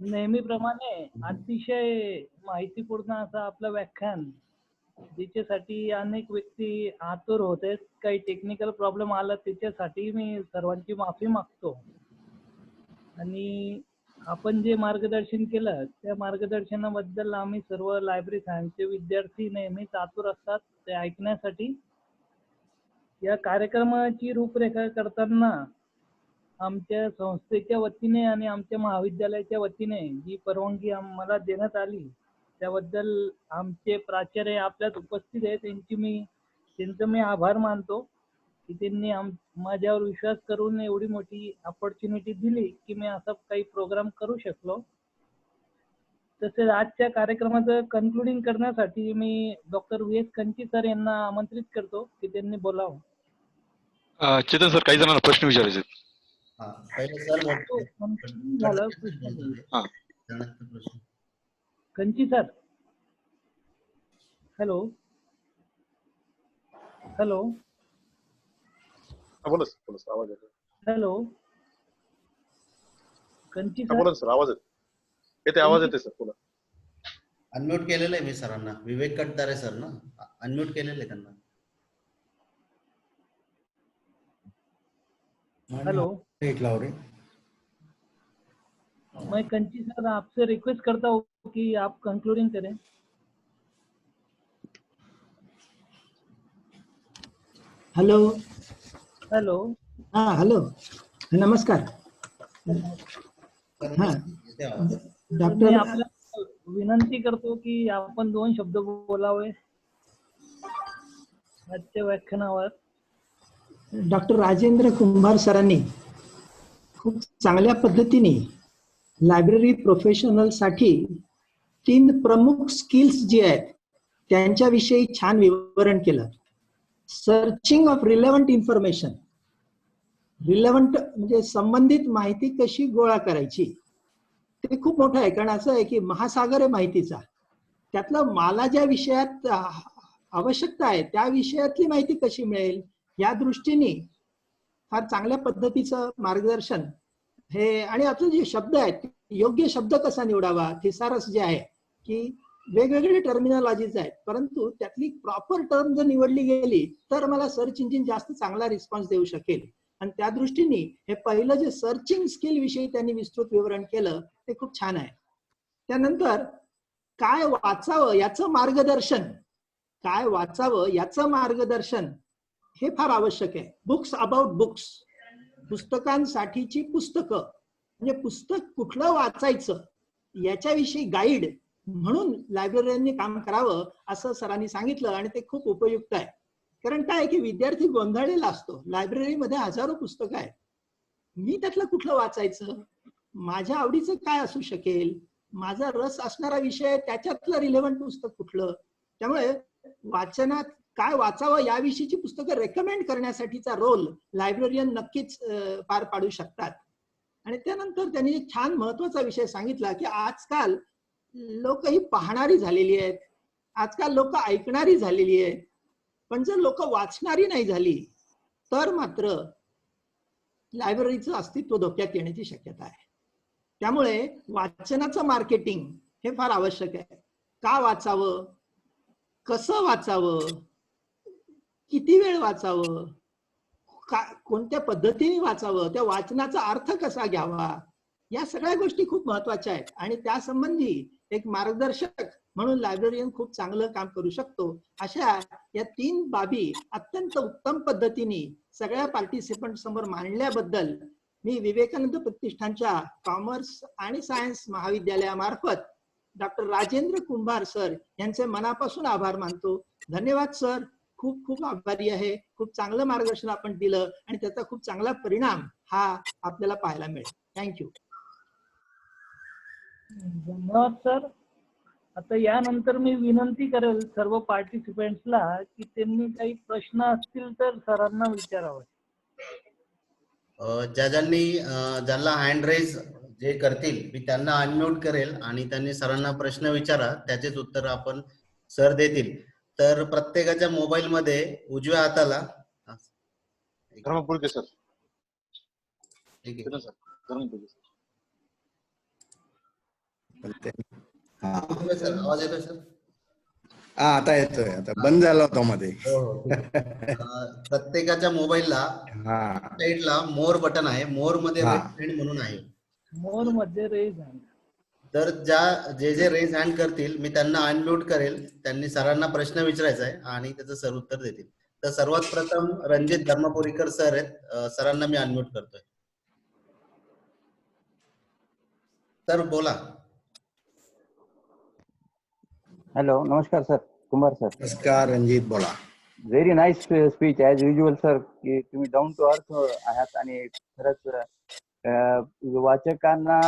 नेहमीप्रमाणे अतिशय माहितीपूर्ण असं आपलं व्याख्यान, ज्याच्यासाठी अनेक व्यक्ती आतुर होते. काही टेक्निकल प्रॉब्लेम आला त्याच्यासाठी मी सर्वांची माफी मागतो. आणि आपण जे मार्गदर्शन केलं त्या मार्गदर्शनाबद्दल आम्ही सर्व लायब्ररी सायन्सचे विद्यार्थी नेहमीच आतुर असतात ते ऐकण्यासाठी. या कार्यक्रमाची रूपरेखा करताना आमच्या संस्थेच्या वतीने आणि आमच्या महाविद्यालयाच्या वतीने जी परवानगी आम्हाला देण्यात आली त्याबद्दल आमचे प्राचार्य आपल्यात उपस्थित आहेत, त्यांचं मी आभार मानतो की त्यांनी माझ्यावर विश्वास करून एवढी मोठी अपॉर्च्युनिटी दिली की मी असा काही प्रोग्राम करू शकलो. तसेच आजच्या कार्यक्रमाचं कन्क्लुडिंग करण्यासाठी मी डॉक्टर व्ही.एस. कंची सर यांना आमंत्रित करतो की त्यांनी बोलावं. चेतन सर, काही जणांना प्रश्न विचारायचे. पहिले सर झालं. कंची सर, हॅलो हॅलो बोला सर, आवाज येतो. हॅलो कंची बोला सर, आवाज येते, आवाज येते सर, बोला. अनम्यूट केलेलं आहे मी सरांना. विवेक कटदारे सर ना, अनम्यूट केलेलं आहे त्यांना. हेलो, मैं कंची सर आपसे रिक्वेस्ट करता हूँ कि आप कंक्लूडिंग करें. Hello hello. हाँ हेलो, नमस्कार. हाँ डॉक्टर, मी आपल्याला विनंती करतो की आपण 2 शब्द बोलावे आजच्या व्याख्यानावर. डॉक्टर राजेंद्र कुंभार सरांनी खूप चांगल्या पद्धतीने लायब्ररी प्रोफेशनलसाठी 3 प्रमुख स्किल्स जे आहेत त्यांच्याविषयी छान विवरण केलं. Searching of relevant information, relevant म्हणजे संबंधित माहिती कशी गोळा करायची, ते खूप मोठं आहे. कारण असं आहे की महासागर आहे माहितीचा, त्यातला मला ज्या विषयात आवश्यकता आहे त्या विषयातली माहिती कशी मिळेल या दृष्टीने फार चांगल्या पद्धतीचं मार्गदर्शन हे. आणि आपले जे शब्द आहेत योग्य शब्द कसा निवडावा, थिसारस जे आहे की वेगवेगळे टर्मिनॉलॉजीज आहेत, परंतु त्यातली प्रॉपर टर्म जर निवडली गेली तर मला सर्च इंजिन जास्त चांगला रिस्पॉन्स देऊ शकेल. आणि त्या दृष्टीने हे पहिलं जे सर्चिंग स्किल विषयी त्यांनी विस्तृत विवरण केलं ते खूप छान आहे. त्यानंतर काय वाचावं याचं मार्गदर्शन, काय वाचावं याचं मार्गदर्शन हे फार आवश्यक आहे. बुक्स अबाउट बुक्स, पुस्तकांसाठीची पुस्तकं, म्हणजे पुस्तक कुठलं वाचायचं याच्याविषयी गाईड म्हणून लायब्ररीयांनी काम करावं असं सरांनी सांगितलं आणि ते खूप उपयुक्त आहे. कारण काय आहे की विद्यार्थी गोंधळलेला असतो, लायब्ररीमध्ये हजारो पुस्तकं आहेत, मी त्यातलं कुठलं वाचायचं, माझ्या आवडीचं काय असू शकेल, माझा रस असणारा विषय त्याच्यातलं रिलेव्हंट पुस्तक कुठलं. त्यामुळे वाचनात काय वाचावं याविषयीची पुस्तकं रेकमेंड करण्यासाठीचा रोल लायब्ररियन नक्कीच पार पाडू शकतात. आणि त्यानंतर त्यांनी एक छान महत्वाचा विषय सांगितला की आजकाल लोक ही पाहणारी झालेली आहेत, आजकाल लोक ऐकणारी झालेली आहेत, पण जर लोक वाचणारी नाही झाली तर मात्र लायब्ररीचं अस्तित्व धोक्यात येण्याची शक्यता आहे. त्यामुळे वाचनाचं मार्केटिंग हे फार आवश्यक आहे. का वाचावं, कसं वाचावं, किती वेळ वाचावं, कोणत्या पद्धतीने वाचावं, त्या वाचनाचा अर्थ कसा घ्यावा, या सगळ्या गोष्टी खूप महत्वाच्या आहेत. आणि त्यासंबंधी एक मार्गदर्शक म्हणून लायब्ररियन खूप चांगलं काम करू शकतो. अशा या 3 बाबी अत्यंत उत्तम पद्धतीने सगळ्या पार्टिसिपंट समोर मांडल्याबद्दल मी विवेकानंद प्रतिष्ठानच्या कॉमर्स आणि सायन्स महाविद्यालयामार्फत डॉक्टर राजेंद्र कुंभार सर यांचे मनापासून आभार मानतो. धन्यवाद सर, खूप खूप आभारी आहे. खूप चांगलं मार्गदर्शन आपण दिलं आणि त्याचा खूप चांगला परिणाम हा आपल्याला पाहायला मिळेल. थँक्यू. धन्यवाद सर. आता यानंतर मी विनंती करेल सर्व पार्टिसिपेंट्सला की त्यांनी काही प्रश्न असतील तर सरांना विचारावे. ज्यांना हँड रेज जे करतील मी त्यांना अनम्यूट करेल आणि त्यांनी सरांना प्रश्न विचारा, त्याचेच उत्तर आपण सर देतील. तर प्रत्येकाच्या मोबाईल मध्ये उजव्या हाताला धर्मपुरके सर. ठीक आहे चेतन सर, धर्मपुरके सर. सर आवाज येतोय सर? हा आता येतोय, आता बंद झाला होता मध्ये. प्रत्येकाच्या मोबाईलला हा साईडला मोर बटन आहे, मोर मध्ये हा. रेज हँड म्हणून आहे. मोर मध्ये रेज हँड. तर जे रेज हँड करतील मी त्यांना अनम्यूट करेल, त्यांनी सरांना प्रश्न विचारायचा आहे आणि त्याचं सर उत्तर देतील. तर सर्वात प्रथम रणजित धर्मपुरीकर सर आहेत, सरांना मी अनम्यूट करतोय. सर बोला. हॅलो, नमस्कार सर, कुंभार सर. नमस्कार रणजित, बोला. Very nice speech as usual sir, की तुम्ही डाऊन टू अर्थ आहात आणि खरंच वाचकांना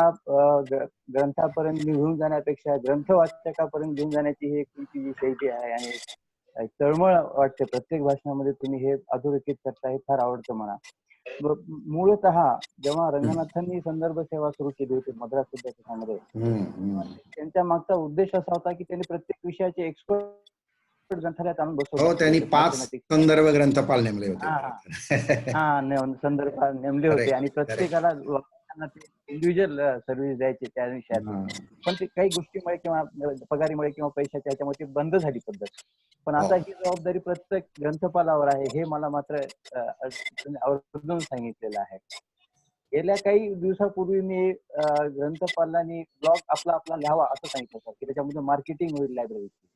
ग्रंथापर्यंत घेऊन जाण्यापेक्षा ग्रंथ वाचकापर्यंत घेऊन जाण्याची ही तुमची जी शैली आहे आणि एक तळमळ वाटते प्रत्येक भाषणामध्ये तुम्ही हे अधोरेखित करता, हे फार आवडतं मला. मूळतः जेव्हा रंगनाथांनी संदर्भ सेवा सुरू केली होती मद्रास विद्यापीठामध्ये, त्यांच्या मागचा उद्देश असा होता की त्यांनी प्रत्येक विषयाचे एक्सपर्ट ग्रंथालयात आणून बसवले. हो, त्यांनी 5 संदर्भ ग्रंथपाल नेमले होते. संदर्भ नेमले होते आणि प्रत्येकाला इंडिव्हिज्युअल सर्व्हिस द्यायचे त्या विषयात. पण ते काही गोष्टीमुळे किंवा पगारीमुळे किंवा पैशाच्या ह्याच्यामुळे ती बंद झाली पद्धत. पण आता ही जबाबदारी प्रत्येक ग्रंथपालावर आहे, हे मला मात्र आवर्जून सांगितलेलं आहे. गेल्या काही दिवसापूर्वी मी ग्रंथपालांनी ब्लॉग आपला लिहावा असं सांगितलं सर, की त्याच्यामध्ये मार्केटिंग होईल लायब्ररीची.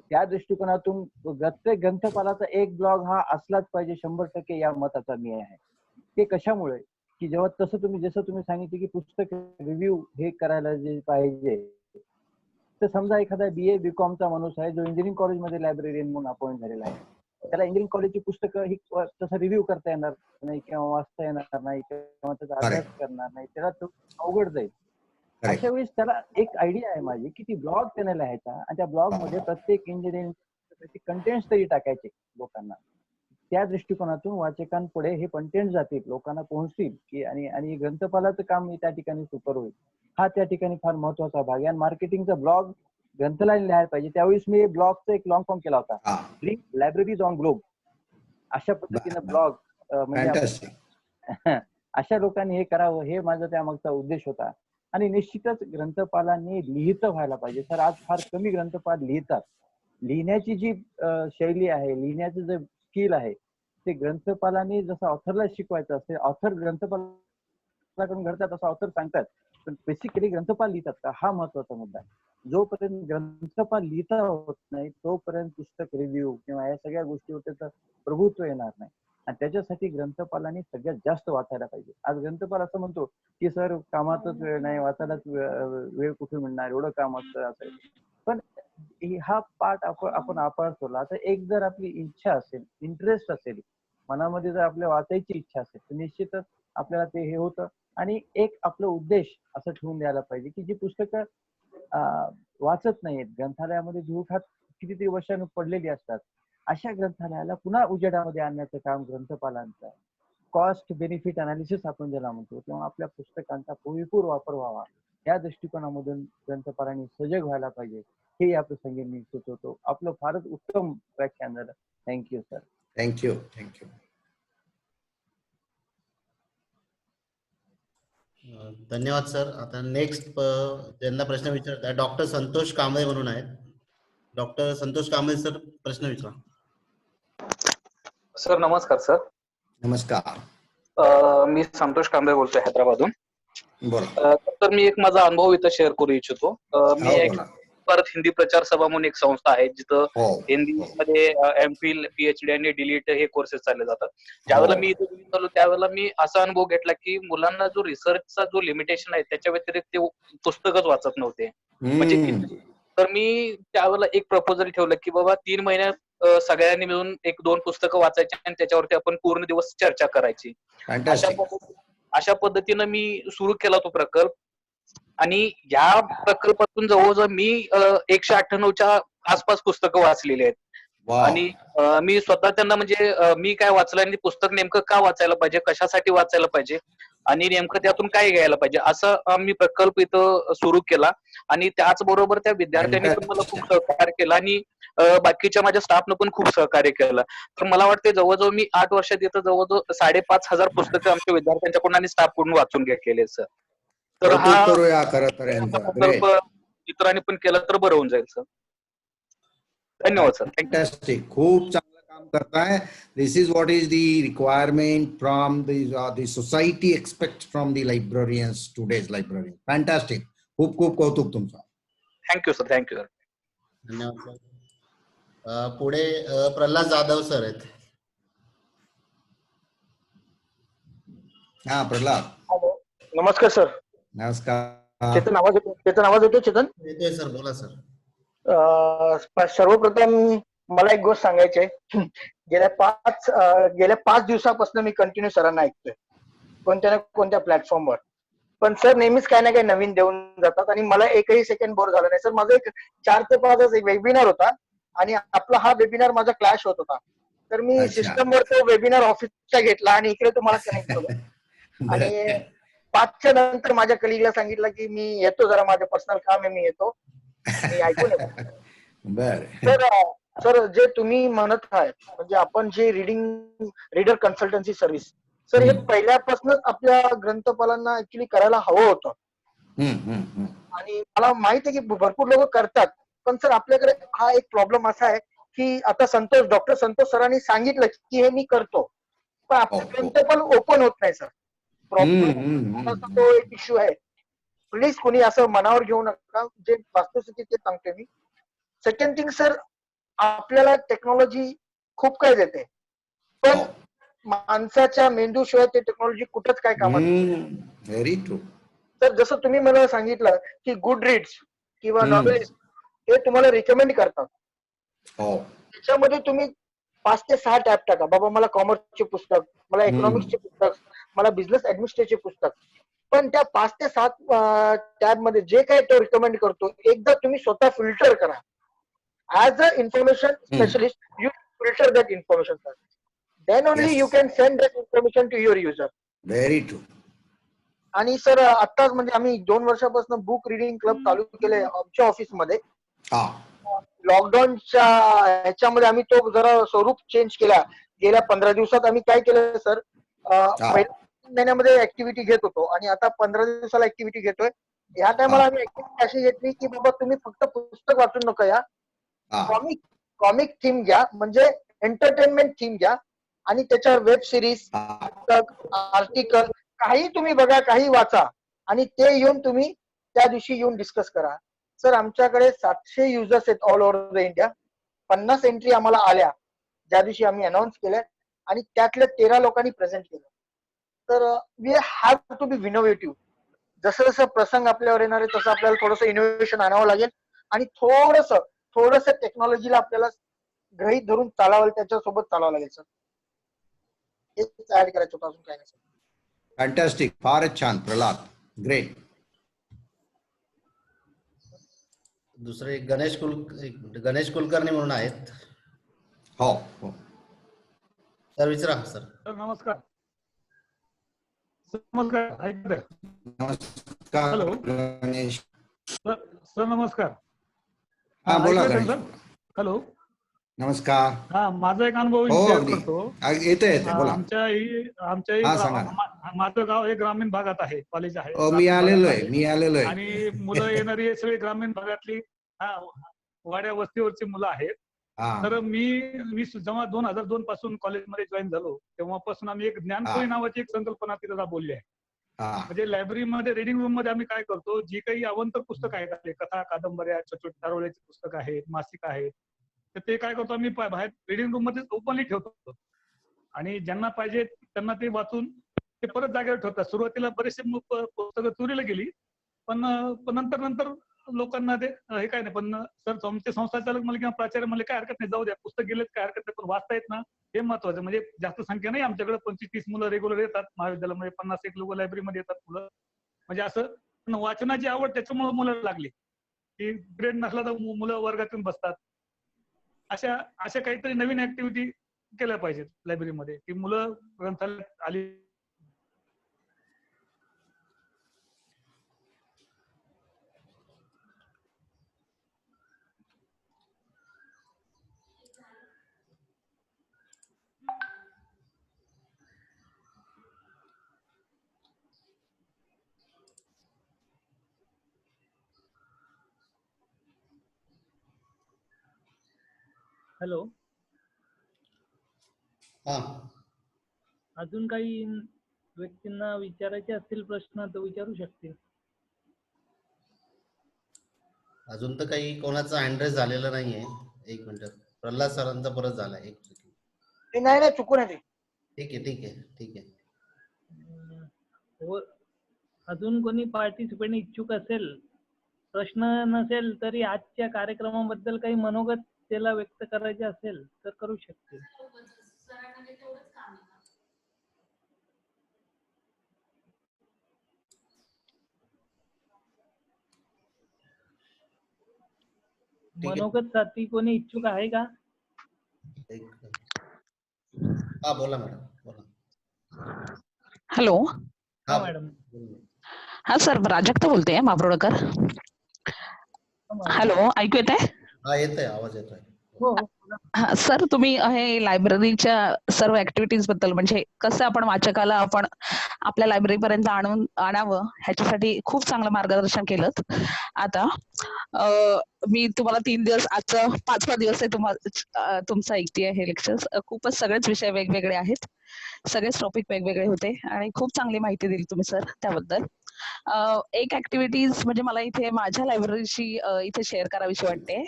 त्या दृष्टिकोनातून प्रत्येक ग्रंथपालाचा एक ब्लॉग हा असलाच पाहिजे, 100% या मताचा मी आहे. ते कशामुळे की जेव्हा जसं तुम्ही सांगितले की पुस्तक रिव्ह्यू हे करायला जे पाहिजे, तर समजा एखादा BA BComचा माणूस आहे जो इंजिनिअरिंग कॉलेजमध्ये लायब्ररीयन म्हणून अपॉइंट झालेला आहे, त्याला इंजिनिअरिंग कॉलेजची पुस्तकं ही तसं रिव्ह्यू करता येणार नाही किंवा वाचता येणार नाही किंवा त्याचा अभ्यास करणार नाही, त्याला तो अवघड जाईल. अशा वेळेस त्याला एक आयडिया आहे माझी की ती ब्लॉग त्याने लिहायचा आणि त्या ब्लॉग मध्ये प्रत्येक इंजिनिअरिंग कंटेंट्स तरी टाकायचे लोकांना. त्या दृष्टिकोनातून वाचकांपुढे हे कंटेंट जातील, लोकांना पोहोचतील की आणि ग्रंथपालाचं काम त्या ठिकाणी सुपर होईल. हा त्या ठिकाणी फार महत्वाचा भाग आहे. आणि मार्केटिंगचा ब्लॉग ग्रंथालयाने लिहायला पाहिजे. त्यावेळेस मी ब्लॉगचा एक लॉंग फॉर्म केला होता, लायब्ररीज ऑन ग्लोब. अशा पद्धतीने ब्लॉग म्हणजे अशा लोकांनी हे करावं, हे माझा त्यामागचा उद्देश होता. आणि निश्चितच ग्रंथपालांनी लिहितं व्हायला पाहिजे. सर आज फार कमी ग्रंथपाल लिहितात. लिहिण्याची जी शैली आहे, लिहिण्याचं जे स्किल आहे, ते ग्रंथपालांनी जसं ऑथरला शिकवायचं असते, ऑथर ग्रंथपालाकडून घडतात असं ऑथर सांगतात, पण बेसिकली ग्रंथपाल लिहितात का, हा महत्वाचा मुद्दा आहे. जोपर्यंत ग्रंथपाल लिहिता होत नाही तोपर्यंत पुस्तक रिव्ह्यू किंवा या सगळ्या गोष्टीवर त्याचं प्रभुत्व येणार नाही. आणि त्याच्यासाठी ग्रंथपालांनी सगळ्यात जास्त वाचायला पाहिजे. आज ग्रंथपाल असं म्हणतो की सर कामातच वेळ नाही, वाचायलाच वेळ कुठे मिळणार, एवढं काम असतं असं. पण हा पाठ आपण ठेवला तर एक जर आपली इच्छा असेल, इंटरेस्ट असेल, मनामध्ये जर आपल्या वाचायची इच्छा असेल तर निश्चितच आपल्याला ते हे होतं. आणि एक आपलं उद्देश असं ठेवून द्यायला पाहिजे की जी पुस्तकं वाचत नाहीत, ग्रंथालयामध्ये झुळखात कितीतरी वर्षांनी पडलेली असतात, अशा ग्रंथालयाला पुन्हा उजेडामध्ये आणण्याचं काम ग्रंथपालांचं आहे. कॉस्ट बेनिफिट अनालिसिस आपण ज्याला म्हणतो, तेव्हा आपल्या पुस्तकांचा पुरेपूर वापर व्हावा या दृष्टिकोनामधून ग्रंथपालांनी सजग व्हायला पाहिजे, हे या प्रसंगी मी सुचवतो. आपलं फारच उत्तम व्याख्यान झालं. Thank you sir. थँक्यू. थँक्यू. धन्यवाद सर. आता नेक्स्ट ज्यांना प्रश्न विचारता डॉक्टर संतोष कांबळे म्हणून आहेत. डॉक्टर संतोष कांबळे सर, प्रश्न विचारा. सर नमस्कार सर. नमस्कार. मी संतोष कांबळे बोलतोय हैदराबादहून. बोला. तर मी एक माझा अनुभव इथं शेअर करू इच्छितो. मी एक भारत हिंदी प्रचार सभा म्हणून एक संस्था आहे जिथं हिंदी मध्ये एमफिल, पीएचडी आणि डिलीट हे कोर्सेस चालले जातात. ज्यावेळेला मी इथे आलो त्यावेळेला मी असा अनुभव घेतला की मुलांना जो रिसर्चचा जो लिमिटेशन आहे त्याच्या व्यतिरिक्त ते पुस्तकच वाचत नव्हते. म्हणजे तर मी त्यावेळेला एक प्रपोजल ठेवलं की बाबा 3 महिन्यात सगळ्यांनी मिळून 1-2 पुस्तकं वाचायची आणि त्याच्यावरती आपण पूर्ण दिवस चर्चा करायची. अशा पद्धतीनं मी सुरू केला तो प्रकल्प. आणि या प्रकल्पातून जवळजवळ मी 198च्या आसपास पुस्तकं वाचलेली आहेत. आणि मी स्वतः त्यांना म्हणजे मी काय वाचलं आणि पुस्तक नेमकं का वाचायला पाहिजे, कशासाठी वाचायला पाहिजे आणि नेमकं त्यातून काय घ्यायला पाहिजे असं मी प्रकल्प इथं सुरू केला. आणि त्याचबरोबर त्या विद्यार्थ्यांनी पण मला खूप सहकार्य केलं आणि बाकीच्या माझ्या स्टाफनं पण खूप सहकार्य केलं. तर मला वाटतं जवळजवळ मी 8 वर्षात इथं जवळजवळ 5,500 पुस्तकं आमच्या विद्यार्थ्यांच्याकडून आणि स्टाफकडून वाचून घेतलेले सर. तर हा प्रकल्प इतरांनी पण केला तर बरं होऊन जाईल सर. धन्यवाद सर. फॅन्टॅस्टिक. खूप चांगलं काम करताय. This is what is the requirement from the society expect from the librarians, today's librarian. Fantastic. खूप खूप कौतुक तुमचं. Thank you sir. Thank you sir. धन्यवाद सर. पुढे प्रल्हाद जाधव सर आहेत. हा प्रल्हाद. नमस्कार सर. नमस्कार. चेतन आवाज येतो? चेतन येतोय सर, बोला सर. सर्वप्रथम मला एक गोष्ट सांगायची आहे. गेल्या 5 दिवसापासून मी कंटिन्यू सरांना ऐकतोय कोणत्या ना कोणत्या प्लॅटफॉर्मवर. पण सर नेहमीच काही ना काही नवीन देऊन जातात आणि मला एकही सेकंड बोर झालं नाही. सर माझा एक 4 ते 5 एक वेबिनार होता आणि आपला हा वेबिनार माझा क्लॅश होत होता. तर मी सिस्टमवर तो वेबिनार ऑफिसचा घेतला आणि इकडे तुम्हाला कनेक्ट केलं. आणि 5च्या नंतर माझ्या कलिगला सांगितलं की मी येतो, जरा माझं पर्सनल काम आहे, मी येतो, मी ऐकून येतो. सर जे तुम्ही म्हणत आहात म्हणजे आपण जे रीडर कन्सल्टन्सी सर्व्हिस, सर हे पहिल्यापासूनच आपल्या ग्रंथपालांना ऍक्च्युली करायला हवं होतं. आणि मला माहित आहे की भरपूर लोक करतात. पण सर आपल्याकडे हा एक प्रॉब्लेम असा आहे की आता डॉक्टर संतोष सरांनी सांगितलं की हे मी करतो, पण आपलं ग्रंथपाल ओपन होत नाही सर. प्रॉब्लेम तो एक इश्यू आहे. प्लीज कोणी असं मनावर घेऊ नका, जे वास्तुस्थिती ते सांगते मी. सेकंड थिंग सर, आपल्याला टेक्नॉलॉजी खूप काही देते, पण माणसाच्या मेंदूशिवाय ते टेक्नॉलॉजी कुठंच काय कामात. Very true. तर जसं तुम्ही मला सांगितलं की गुड रीड्स किंवा नॉवेलिस्ट हे तुम्हाला रिकमेंड करतात, त्याच्यामध्ये तुम्ही 5 ते 6 टॅब टाका. बाबा मला कॉमर्सचे पुस्तक, मला इकॉनॉमिक्सचे पुस्तक, मला बिझनेस ऍडमिनिस्ट्रेशनचे पुस्तक. पण त्या 5 ते 7 टॅब मध्ये जे काही तो रिकमेंड करतो, एकदा तुम्ही स्वतः फिल्टर करा. As a information specialist you filter that information sir. Then only you can send that information to your user. Very true. आणि सर आत्ताच म्हणजे आम्ही 2 वर्षापासून बुक रिडिंग क्लब चालू केले आमच्या ऑफिसमध्ये. लॉकडाऊनच्या ह्याच्यामध्ये आम्ही तो जरा स्वरूप चेंज केला. गेल्या 15 दिवसात आम्ही काय केलं सर, पहिल्या महिन्यामध्ये ऍक्टिव्हिटी घेत होतो आणि आता 15 दिवसाला ऍक्टिव्हिटी घेतोय. या टायमाला आम्ही ऍक्टिव्हिटी अशी घेतली की बाबा तुम्ही फक्त पुस्तक वाचून नका या, कॉमिक थीम घ्या, म्हणजे एंटरटेनमेंट थीम घ्या आणि त्याच्यावर वेब सिरीज, आर्टिकल काही तुम्ही बघा, काही वाचा आणि ते येऊन तुम्ही त्या दिवशी येऊन डिस्कस करा. सर आमच्याकडे 700 युजर्स आहेत all over the India. 50 entry आम्हाला आल्या ज्या दिवशी आम्ही अनाऊन्स केल्या आणि त्यातल्या 13 लोकांनी प्रेझेंट केलं. तर we have to be innovative. जसं जसं प्रसंग आपल्यावर येणार आहे तसं आपल्याला थोडंसं इनोव्हेशन आणावं लागेल आणि थोडंसं टेक्नॉलॉजीला आपल्याला गृहीत धरून चालावं, त्याच्यासोबत चालावं लागेल सर. हेच ऍड करायचं होतं, अजून काय नाही सर. फॅन्टॅस्टिक, फारच छान प्रल्हाद, ग्रेट. दुसरे गणेश कुलकर्णी म्हणून आहेत. हो हो सर विचारा. सर नमस्कार. नमस्कार. नमस्कार. Hello Ganesh sir. नमस्कार. हा बोला गणेश. हॅलो नमस्कार. हा, माझा एक अनुभव शेअर करतो. येते बोला. आमच्याही माझं गाव हे ग्रामीण भागात आहे, कॉलेज आहे. मी आलेलो आहे आणि मुलं येणारी सगळी ग्रामीण भागातली वाड्या वस्तीवरची मुलं आहेत. तर मी जेव्हा 2002 पासून कॉलेजमध्ये जॉईन झालो तेव्हापासून आम्ही एक ज्ञानकोळी नावाची एक संकल्पना तिथे राबवली आहे. म्हणजे लायब्ररीमध्ये, रिडिंग रूम मध्ये आम्ही काय करतो, जी काही अवंतर पुस्तकं आहेत, आपले कथा, कादंबऱ्या, छोटे दरोड्याची पुस्तकं आहेत, मासिक आहेत, तर ते काय करतो आम्ही बाहेर रिडिंग रूम मध्ये ओपनली ठेवतो आणि ज्यांना पाहिजे त्यांना ते वाचून ते परत जागेवर ठेवतात. सुरुवातीला बरेचसे पुस्तकं चोरीला गेली, पण नंतर लोकांना ते हे काय नाही. पण सर तुमचे संस्था चालक मला किंवा प्राचार्य मला काय हरकत नाही, जाऊ द्या, पुस्तक गेलेत काय हरकत नाही, पण वाचता येत ना हे महत्वाचं. म्हणजे जास्त संख्या नाही आमच्याकडे, 25-30 मुलं रेग्युलर येतात महाविद्यालयामध्ये, 50-1 लोक लायब्ररीमध्ये येतात मुलं. म्हणजे असं वाचनाची आवड त्याच्यामुळे मुलं लागली की ग्रेड नसला तर मुलं वर्गातून बसतात. अशा काहीतरी नवीन ऍक्टिव्हिटी केल्या पाहिजेत लायब्ररीमध्ये की मुलं ग्रंथालयात आली. हॅलो. अजून काही व्यक्तींना विचारायचे असतील प्रश्न तर विचारू शकतील. अजून तर काही कोणाचा हँडरेस झालेला नाहीये. एक मिनिट. प्रल्हाद सरांचा परत झाला. एक सेकंड. नाही चुकून आहे. ठीक आहे. अजून कोणी पार्टिसिपेंट इच्छुक असेल, प्रश्न नसेल तरी आजच्या कार्यक्रमाबद्दल काही मनोगत त्याला व्यक्त करायचे असेल तर करू शकते. मनोगत साठी कोणी इच्छुक आहे का? बोला मॅडम, बोला. हॅलो. हा मॅडम. हा सर, प्राजक्ता बोलते माबरोडकर. हॅलो, ऐकू येत आहे? हा येतोय, आवाज येतोय. हा सर, तुम्ही हे लायब्ररीच्या सर्व ऍक्टिव्हिटीज बद्दल, म्हणजे कसं आपण वाचकाला आपण आपल्या लायब्ररी पर्यंत आणावं ह्याच्यासाठी खूप चांगलं मार्गदर्शन केलं. आता मी तुम्हाला 3 दिवस, आजचा 5वा दिवस आहे तुमचं ऐकतेय हे लेक्चर्स. खूपच सगळेच विषय वेगवेगळे आहेत, सगळेच टॉपिक वेगवेगळे होते आणि खूप चांगली माहिती दिली तुम्ही सर त्याबद्दल. एक ऍक्टिव्हिटीज म्हणजे मला इथे माझ्या लायब्ररीची इथे शेअर करावीशी वाटते.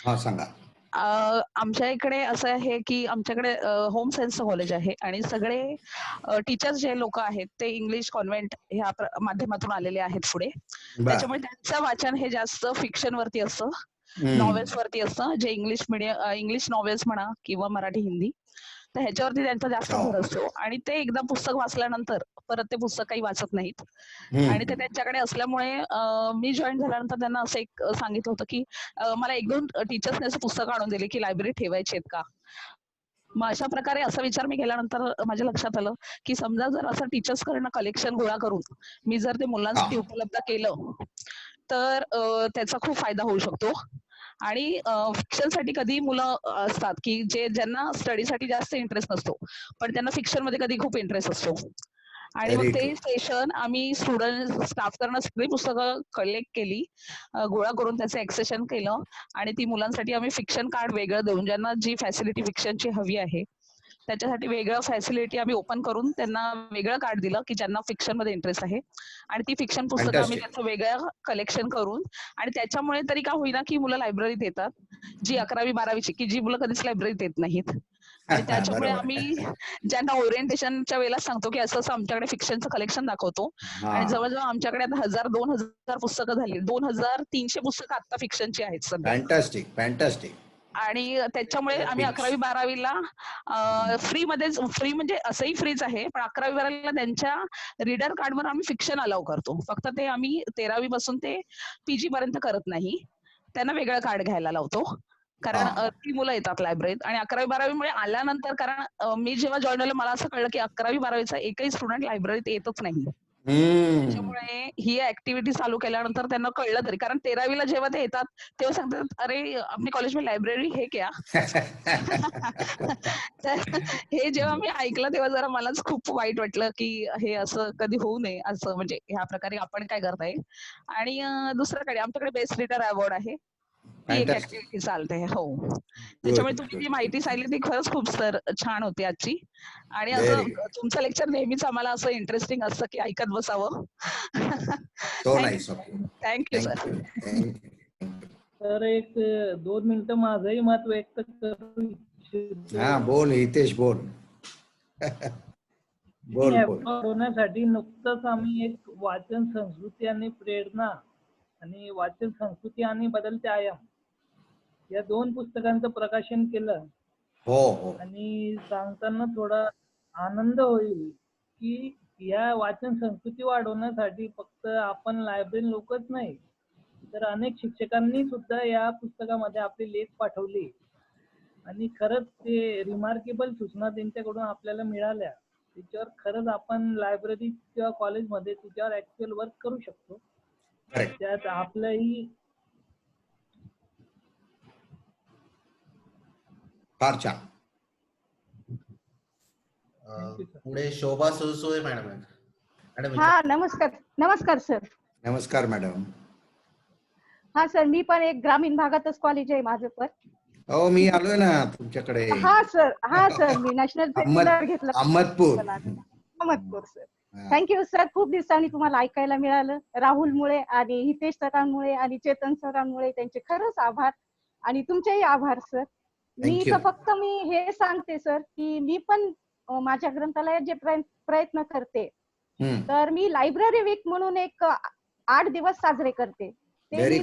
हा सांगा. आमच्या इकडे असं आहे की आमच्याकडे होम सायन्सचं कॉलेज आहे आणि सगळे टीचर्स जे लोक आहेत ते इंग्लिश कॉन्व्हेंट ह्या माध्यमातून आलेले आहेत पुढे. त्याच्यामुळे त्यांचं वाचन हे जास्त फिक्शन वरती असतं, नॉवेल्स वरती असतं, जे इंग्लिश नॉवेल्स म्हणा किंवा मराठी हिंदी, तर ह्याच्यावरती त्यांचा जास्त भर असतो. आणि ते एकदा पुस्तक वाचल्यानंतर परत ते पुस्तक काही वाचत नाहीत आणि ते त्यांच्याकडे असल्यामुळे मी जॉईन झाल्यानंतर त्यांना असं एक सांगितलं होतं की मला 1-2 टीचर्सने असं पुस्तक आणून दिले की लायब्ररी ठेवायची आहेत का. मग अशा प्रकारे असा विचार मी केल्यानंतर माझ्या लक्षात आलं की समजा जर असं टीचर्सकडनं कलेक्शन गोळा करून मी जर ते मुलांसाठी उपलब्ध केलं तर त्याचा खूप फायदा होऊ शकतो. आणि फिक्शनसाठी कधी मुलं असतात की ज्यांना स्टडीसाठी जास्त इंटरेस्ट नसतो पण त्यांना फिक्शन मध्ये कधी खूप इंटरेस्ट असतो आणि मग ते सेशन आम्ही स्टुडंट स्टाफ करणं सगळी पुस्तकं कलेक्ट केली, गोळा करून त्याचं एक्सेशन केलं आणि ती मुलांसाठी आम्ही फिक्शन कार्ड वेगळं देऊन ज्यांना जी फॅसिलिटी फिक्शनची हवी आहे त्याच्यासाठी वेगळं फॅसिलिटी आम्ही ओपन करून त्यांना वेगळं कार्ड दिलं की ज्यांना फिक्शन मध्ये इंटरेस्ट आहे आणि ती फिक्शन पुस्तकं आम्ही त्याचं वेगळं कलेक्शन करून आणि त्याच्यामुळे तरी का होईना की मुलं लायब्ररीत येतात, जी 11वी 12वीची की जी मुलं कधीच लायब्ररीत येत नाहीत. आणि त्याच्यामुळे आम्ही ज्यांना ओरिएंटेशनच्या वेळेला सांगतो की असं असं आमच्याकडे फिक्शनचं कलेक्शन दाखवतो आणि जवळजवळ आमच्याकडे आता 1000-2000 पुस्तकं झाली, 2300 पुस्तकं आता फिक्शनची आहेत सध्या. Fantastic fantastic. आणि त्याच्यामुळे आम्ही 11वी 12वीला फ्री म्हणजे असंही फ्रीच आहे, पण 11वी 12वीला त्यांच्या रीडर कार्डवर आम्ही फिक्शन अलाउ करतो. फक्त ते आम्ही 13वी पासून ते पीजी पर्यंत करत नाही, त्यांना वेगळं कार्ड घ्यायला लावतो. कारण ती मुलं येतात लायब्ररीत आणि 11वी 12वी आल्यानंतर कारण मी जेव्हा जॉईन झालं मला असं कळलं की 11वी 12वीचा एकही स्टुडंट लायब्ररीत येतच नाही. त्याच्यामुळे ही ऍक्टिव्हिटी चालू केल्यानंतर त्यांना कळलं तरी, कारण 13वीला जेव्हा ते येतात तेव्हा सांगतात अरे अपने कॉलेज में लायब्ररी है क्या. तर हे जेव्हा मी ऐकलं तेव्हा जरा मलाच खूप वाईट वाटलं की हे असं कधी होऊ नये, असं म्हणजे ह्या प्रकारे आपण काय करताय. आणि दुसऱ्याकडे आमच्याकडे बेस्ट रीडर अवॉर्ड आहे, ती एक ऍक्टिव्हिटी चालते. हो, त्याच्यामुळे तुम्ही जी माहिती सांगितली ती खरंच खूप छान होती आजची. आणि असं तुमचं लेक्चर नेहमीच आम्हाला असं इंटरेस्टिंग असतं की ऐकत बसावं. Thank you sir. तर एक 2 मिनिटं माझंही मत व्यक्त करू इच्छितो. बोल हितेश बोल. बोल होण्यासाठी नुकतंच आम्ही एक वाचन संस्कृती आणि प्रेरणा आणि वाचन संस्कृती आणि बदलते आयाम या 2 पुस्तकांचं प्रकाशन केलं. आणि सांगताना थोडा आनंद होईल की या वाचन संस्कृती वाढवण्यासाठी फक्त आपण लायब्ररी लोकच नाही तर अनेक शिक्षकांनी सुद्धा या पुस्तकामध्ये आपले लेख पाठवले आणि खरंच ते रिमार्केबल सूचना त्यांच्याकडून आपल्याला मिळाल्या. त्याच्यावर खरंच आपण लायब्ररी किंवा कॉलेजमध्ये त्याच्यावर ऍक्च्युअल वर्क करू शकतो. त्यात आपलंही फार छान. पुढे शोभा सुरसुळे मॅडम. हा नमस्कार सर. नमस्कार मॅडम. हा सर, मी पण एक ग्रामीण भागातच कॉलेज आहे माझं पण. हो, मी आलोय ना तुमच्याकडे. हा सर मी नॅशनल घेतलं अहमदपूर सर. थँक्यू सर, खूप दिवसांनी तुम्हाला ऐकायला मिळालं. राहुलमुळे आणि हितेश सरांमुळे आणि चेतन सरांमुळे त्यांचे खरंच आभार आणि तुमचेही आभार सर. मी हे सांगते सर की मी पण माझ्या ग्रंथालयात जे प्रयत्न करते तर मी लायब्ररी वीक म्हणून एक 8 दिवस साजरे करते. ते मी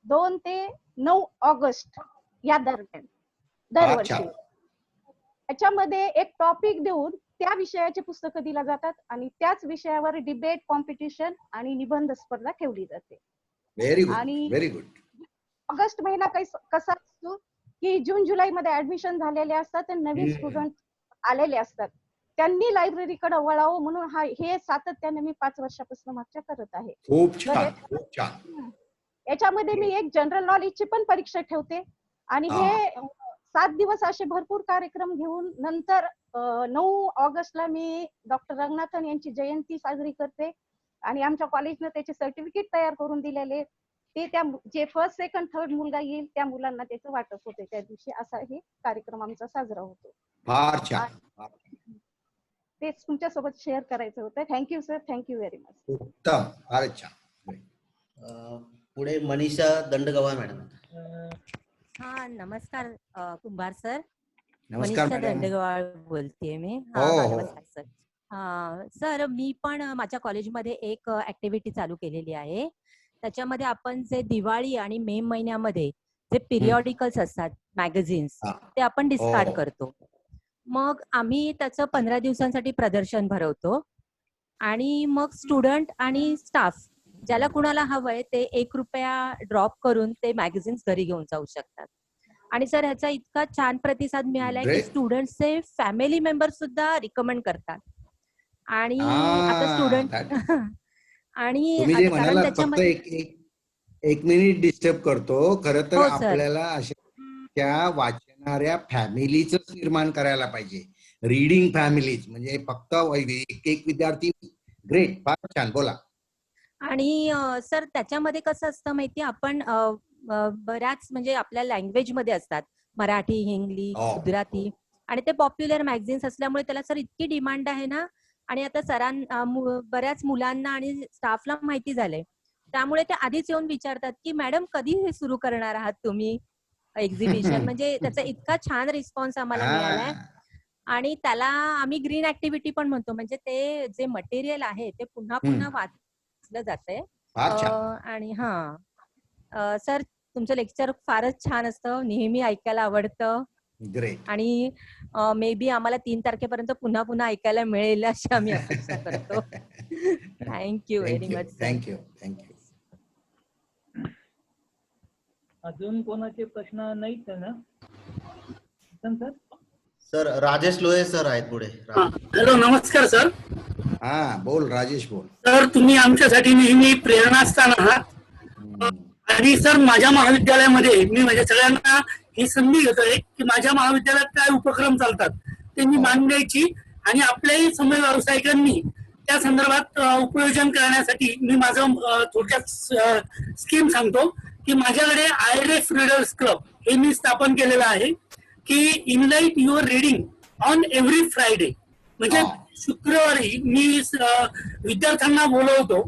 2 ते 9 ऑगस्ट या दरम्यान दरवर्षी त्याच्यामध्ये एक टॉपिक देऊन त्या विषयाचे पुस्तकं दिल्या जातात आणि त्याच विषयावर डिबेट कॉम्पिटिशन आणि निबंध स्पर्धा ठेवली जाते. आणि ऑगस्ट महिना कसा असतो की जून जुलै मध्ये ऍडमिशन झालेले असतात आणि नवीन स्टुडंट आलेले असतात, त्यांनी लायब्ररीकडे वळावं म्हणून हे सातत्याने मी 5 वर्षापासून मागच्या करत आहे. खूप छान. याच्यामध्ये मी एक जनरल नॉलेजची पण परीक्षा ठेवते आणि हे 7 दिवस असे भरपूर कार्यक्रम घेऊन नंतर 9 ऑगस्टला मी डॉक्टर रंगनाथन यांची जयंती साजरी करते आणि आमच्या कॉलेजनं त्याचे सर्टिफिकेट तयार करून दिलेले. ते जे फर्स्ट सेकंड थर्ड मुलगा येईल त्या मुलांना त्याचं वाटप होते त्या दिवशी. असा हे कार्यक्रम आमचा साजरा होतो. फार छान. तेच तुमच्यासोबत शेअर करायचं होतं. Thank you sir, thank you very much. उत्तम, फार छान. पुढे मनीषा दंडगवार मॅडम. हा नमस्कार कुंभार सर. नमस्कार मनीषा दंडगवार बोलतेय मी. नमस्कार सर. सर मी पण माझ्या कॉलेजमध्ये एक ऍक्टिव्हिटी चालू केलेली आहे. त्याच्यामध्ये आपण जे दिवाळी आणि मे महिन्यामध्ये जे पिरियॉडिकल्स असतात मॅगझिन्स ते आपण डिस्कार्ड करतो. मग आम्ही त्याचं 15 दिवसांसाठी प्रदर्शन भरवतो आणि मग स्टुडंट आणि स्टाफ ज्याला कुणाला हवंय ते 1 रुपया ड्रॉप करून ते मॅगझिन्स घरी घेऊन जाऊ शकतात. आणि सर ह्याचा इतका छान प्रतिसाद मिळालाय की स्टुडंटचे फॅमिली मेंबर सुद्धा रिकमेंड करतात. आणि आता स्टुडंट आणि त्याच्यामध्ये एक मिनिट डिस्टर्ब करतो. खरं तर आपल्याला अशा वाचणाऱ्या फॅमिलीच निर्माण करायला पाहिजे. रीडिंग फॅमिलीज, म्हणजे फक्त एक विद्यार्थी. ग्रेट, फार छान, बोला. आणि सर त्याच्यामध्ये कसं असतं माहितीये, आपण बऱ्याच म्हणजे आपल्या लँग्वेज मध्ये असतात, मराठी, हिंदी, गुजराती, आणि ते पॉप्युलर मॅगझिन्स असल्यामुळे त्याला सर इतकी डिमांड आहे ना. आणि आता बऱ्याच मुलांना आणि स्टाफला माहिती झालंय, त्यामुळे ते आधीच येऊन विचारतात की मॅडम कधी हे सुरू करणार आहात तुम्ही एक्झिबिशन. म्हणजे त्याचा इतका छान रिस्पॉन्स आम्हाला मिळालाय. आणि त्याला आम्ही ग्रीन ऍक्टिव्हिटी पण म्हणतो, म्हणजे ते जे मटेरियल आहे ते पुन्हा पुन्हा वाचलं जातंय. आणि सर तुमचं लेक्चर फारच छान असतं, नेहमी ऐकायला आवडतं. ग्रेट. आणि मे बी आम्हाला 3 तारखेपर्यंत पुन्हा पुन्हा ऐकायला मिळेल अशी आम्ही अपेक्षा करतो. Thank you very much. थँक्यू. अजून कोणाचे प्रश्न नाहीत ना सर? सर राजेश लोहे सर आहेत पुढे. हॅलो, नमस्कार सर. हा, बोल राजेश, बोल. सर तुम्ही आमच्यासाठी नेहमी प्रेरणास्थान आहात. आणि सर माझ्या महाविद्यालयामध्ये मी म्हणजे सगळ्यांना ही संधी घेतोय की माझ्या महाविद्यालयात काय उपक्रम चालतात ते मी मांडायची, आणि आपल्याही समय व्यावसायिकांनी त्या संदर्भात उपयोजन करण्यासाठी मी माझं थोडक्यात स्कीम सांगतो की माझ्याकडे IRF रीडर्स क्लब हे मी स्थापन केलेलं आहे की enlight your reading on every Friday. म्हणजे शुक्रवारी मी विद्यार्थ्यांना बोलवतो,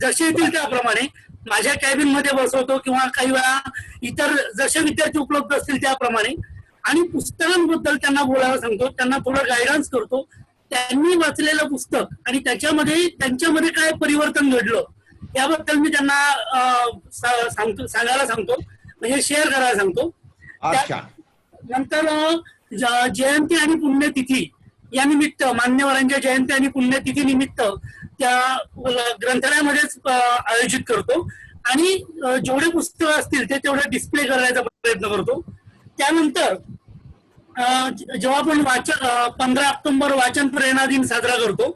जसे येतील त्याप्रमाणे माझ्या कॅबिन मध्ये बसवतो किंवा काही वेळा इतर जसे विद्यार्थी उपलब्ध असतील त्याप्रमाणे, आणि पुस्तकांबद्दल त्यांना बोलायला सांगतो, त्यांना थोडं गायडन्स करतो. त्यांनी वाचलेलं पुस्तक आणि त्याच्यामध्ये त्यांच्यामध्ये काय परिवर्तन घडलं याबद्दल मी त्यांना सांगायला सांगतो, म्हणजे शेअर करायला सांगतो. नंतर जयंती आणि पुण्यतिथी या मान्यवरांच्या जयंती आणि पुण्यतिथी निमित्त त्या ग्रंथालयामध्येच आयोजित करतो, आणि जेवढे पुस्तकं असतील ते तेवढे डिस्प्ले करायचा प्रयत्न करतो. त्यानंतर जेव्हा आपण 15 ऑक्टोबर वाचन प्रेरणा दिन साजरा करतो,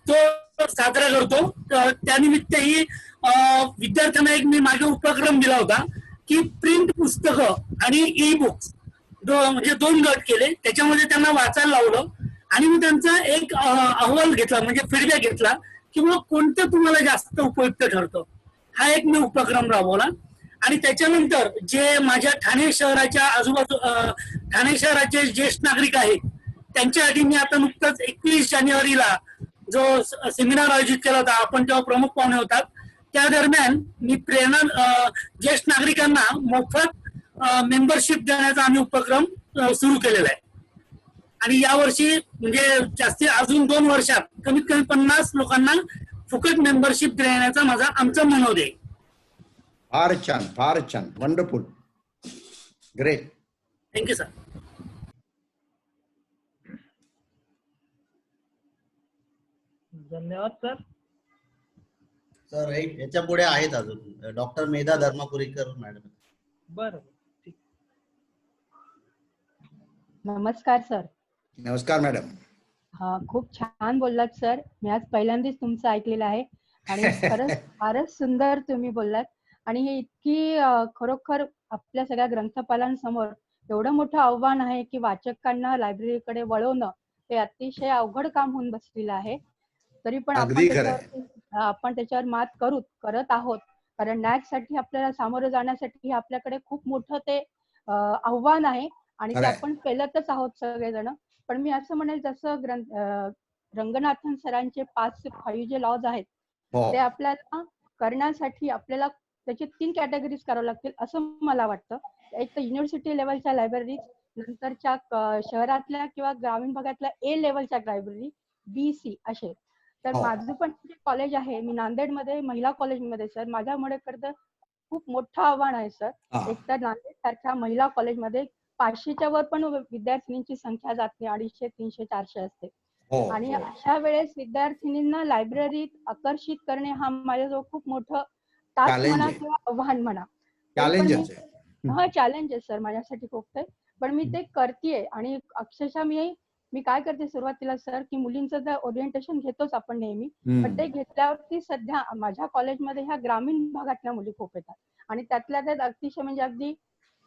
तो साजरा करतो. त्यानिमित्तही विद्यार्थ्यांना एक मी मागे उपक्रम दिला होता की प्रिंट पुस्तकं आणि ई बुक्स म्हणजे 2 गट केले, त्याच्यामध्ये त्यांना वाचायला लावलं, आणि मी त्यांचा एक अहवाल घेतला, म्हणजे फीडबॅक घेतला किंवा कोणतं तुम्हाला जास्त उपयुक्त ठरतं, हा एक मी उपक्रम राबवला. आणि त्याच्यानंतर जे माझ्या ठाणे शहराच्या आजूबाजू ठाणे शहराचे ज्येष्ठ नागरिक आहेत त्यांच्यासाठी मी आता नुकताच 21 जानेवारीला जो सेमिनार आयोजित केला होता, आपण तेव्हा प्रमुख पाहुणे होतात, त्या दरम्यान मी ज्येष्ठ नागरिकांना मोफत मेंबरशिप देण्याचा आम्ही उपक्रम सुरू केलेला आहे. आणि यावर्षी म्हणजे अजून 2 वर्षात कमीत कमी 50 लोकांना फुकट मेंबरशिप देण्याचा आमचा मनोदय आहे. फार छान, फार छान, वंडरफुल, ग्रेट. Thank you sir. धन्यवाद सर. सर याच्या पुढे आहेत अजून डॉक्टर मेधा धर्मापुरीकर मॅडम. बरं, ठीक. नमस्कार सर. नमस्कार मॅडम. हा, खूप छान बोललात सर. मी आज पहिल्यांदाच तुमचं ऐकलेलं आहे आणि खरंच फारच सुंदर तुम्ही बोललात. आणि हे इतकी खरोखर आपल्या सगळ्या ग्रंथपालांसमोर एवढं मोठं आव्हान आहे की वाचकांना लायब्ररीकडे वळवणं हे अतिशय अवघड काम होऊन बसलेलं आहे. तरी पण आपण त्याच्यावर मात करत आहोत, कारण NAAC साठी आपल्याला सामोरं जाण्यासाठी आपल्याकडे खूप मोठं ते आव्हान आहे आणि ते आपण पेलतच आहोत सगळेजण. पण मी असं म्हणेल जसं रंगनाथन सरांचे 5 जे लॉज आहेत ते आपल्याला करण्यासाठी आपल्याला त्याचे 3 कॅटेगरीज करावं लागतील असं मला वाटतं. एक तर युनिव्हर्सिटी लेवलच्या लायब्ररीज, नंतरच्या शहरातल्या किंवा ग्रामीण भागातल्या A लेवलच्या लायब्ररी, BC असे. तर माझं पण जे कॉलेज आहे, मी नांदेडमध्ये महिला कॉलेजमध्ये सर, माझ्यामुळे खरं खूप मोठं आव्हान आहे सर. एक तर नांदेड सारख्या महिला कॉलेजमध्ये 500च्या वर पण विद्यार्थिनींची संख्या जात नाही, 250, 300, 400 असते. आणि अशा वेळेस विद्यार्थिनींना लायब्ररीत आकर्षित करणे हा माझ्याजवळ खूप मोठं टास्क म्हणा किंवा आव्हान म्हणा. चॅलेंज आहे सर माझ्यासाठी खूप ते. पण मी ते करतेय आणि अक्षरशः मी काय करते सुरुवातीला सर की मुलींचं तर ओरिएंटेशन घेतोच आपण नेहमी, पण ते घेतल्यावरती सध्या माझ्या कॉलेजमध्ये ह्या ग्रामीण भागातल्या मुली खूप येतात आणि त्यातल्या त्यात अतिशय म्हणजे अगदी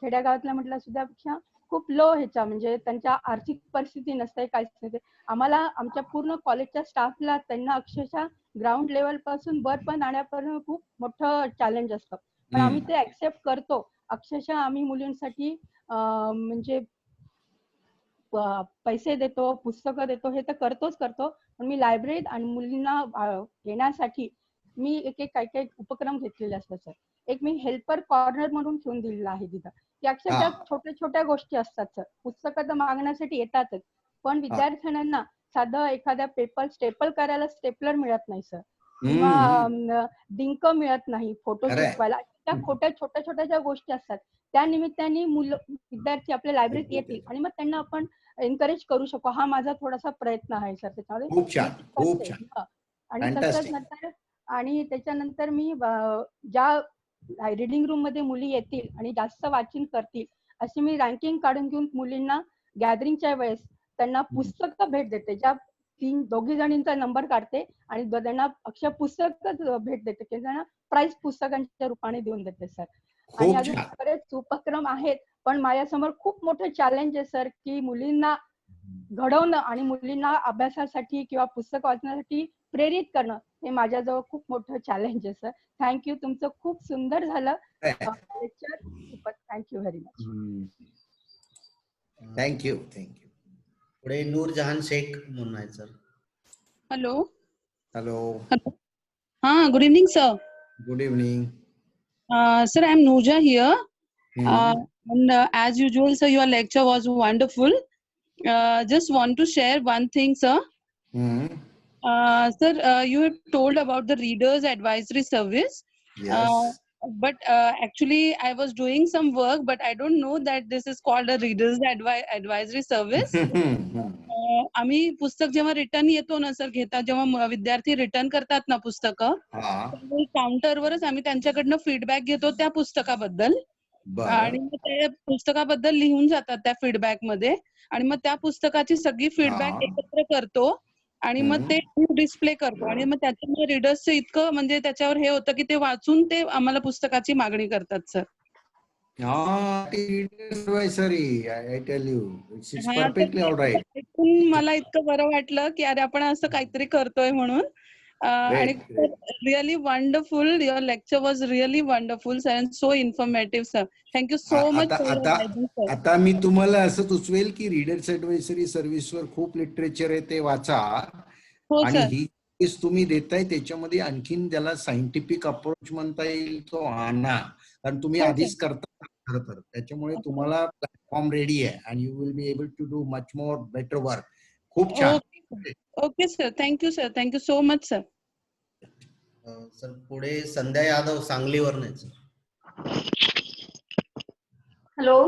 खेड्यागावातल्या म्हटलं सुद्धा पेक्षा खूप लो ह्याच्या म्हणजे त्यांच्या आर्थिक परिस्थिती नसते, काहीच नसते. आम्हाला आमच्या पूर्ण कॉलेजच्या स्टाफला त्यांना अक्षरशः ग्राउंड लेवल पासून वरपर्यंत आणण्यापर्यंत खूप मोठं चॅलेंज असतं. पण आम्ही ते ऍक्सेप्ट करतो. अक्षरशः आम्ही मुलींसाठी म्हणजे पैसे देतो, पुस्तकं देतो, हे तर करतो. पण मी लायब्ररीत आणि मुलींना येण्यासाठी मी एक काही उपक्रम घेतलेले असतात सर. एक मी हेल्पर कॉर्नर म्हणून ठेवून दिलेला आहे तिथं, की अक्षरशः छोट्या छोट्या गोष्टी असतात सर. पुस्तकं तर मागण्यासाठी येतातच, पण विद्यार्थ्यांना साधं एखाद्या पेपर स्टेपल करायला स्टेपलर मिळत नाही सर, किंवा डिंक मिळत नाही फोटो चिटवायला. त्या छोट्या छोट्या ज्या गोष्टी असतात त्या निमित्ताने मुलं विद्यार्थी आपल्या लायब्ररीत येतील आणि मग त्यांना आपण एनकरेज करू शकू. हा माझा थोडासा प्रयत्न आहे सर त्याच्यामध्ये. आणि तसंच नंतर आणि त्याच्यानंतर मी ज्या रीडिंग रूम मध्ये मुली येतील आणि जास्त वाचन करतील अशी मी रँकिंग काढून घेऊन मुलींना गॅदरिंगच्या वेळेस त्यांना पुस्तकं भेट देते. ज्या दोघी जणींचा नंबर काढते आणि त्यांना अक्षर पुस्तक भेट देते, की त्यांना प्राइज पुस्तकांच्या रूपाने देऊन देते सर. आणि अजून बरेच उपक्रम आहेत, पण माझ्यासमोर खूप मोठं चॅलेंज आहे सर, की मुलींना घडवणं आणि मुलींना अभ्यासासाठी किंवा पुस्तक वाचण्यासाठी प्रेरित करणं हे माझ्याजवळ खूप मोठं चॅलेंज आहे सर. थँक्यू, तुमचं खूप सुंदर झालं lecture. Thank you very much. Thank you. पुढे नूरजहान शेख म्हणून आहे सर. हॅलो. हा, good evening sir. Good evening. Sir, I'm Nooja here. And as usual, sir, your lecture was wonderful. Just want to share one thing, sir. Sir, you have told about the Readers Advisory Service. Yes. But actually, I was doing some work, but I don't know that this is called a Readers Advisory Service. आम्ही पुस्तक जेव्हा return येतो ना sir, घेतात जेव्हा विद्यार्थी return करतात ना पुस्तकं, काउंटरवरच आम्ही त्यांच्याकडनं फीडबॅक घेतो त्या पुस्तकाबद्दल. आणि मग त्या पुस्तकाबद्दल लिहून जातात त्या फीडबॅक मध्ये, आणि मग त्या पुस्तकाची सगळी फीडबॅक एकत्र करतो आणि मग ते डिस्प्ले करतो. आणि मग त्याच्यामुळे रीडर्सचं इतकं म्हणजे त्याच्यावर हे होतं की ते वाचून ते आम्हाला पुस्तकाची मागणी करतात सर. मला इतकं बरं वाटलं की अरे आपण असं काहीतरी करतोय म्हणून. आणि really wonderful, your lecture was really wonderful sir and so informative sir. Thank you so much. आता मी तुम्हाला असं सुचवेल की रीडर्स ऍडव्हायसरी सर्व्हिसवर खूप लिटरेचर आहे, ते वाचा. आणि ही तुम्ही देताय त्याच्यामध्ये आणखीन त्याला सायंटिफिक अप्रोच म्हणता येईल तो आणा, कारण तुम्ही आधीच करता खरं तर. त्याच्यामुळे तुम्हाला प्लॅटफॉर्म रेडी आहे and you will be able to do much more better work. खूप छान. Okay sir, thank you sir, thank you so much sir. Sir पुढे संध्या यादव सांगलीवर नाही सर. हॅलो.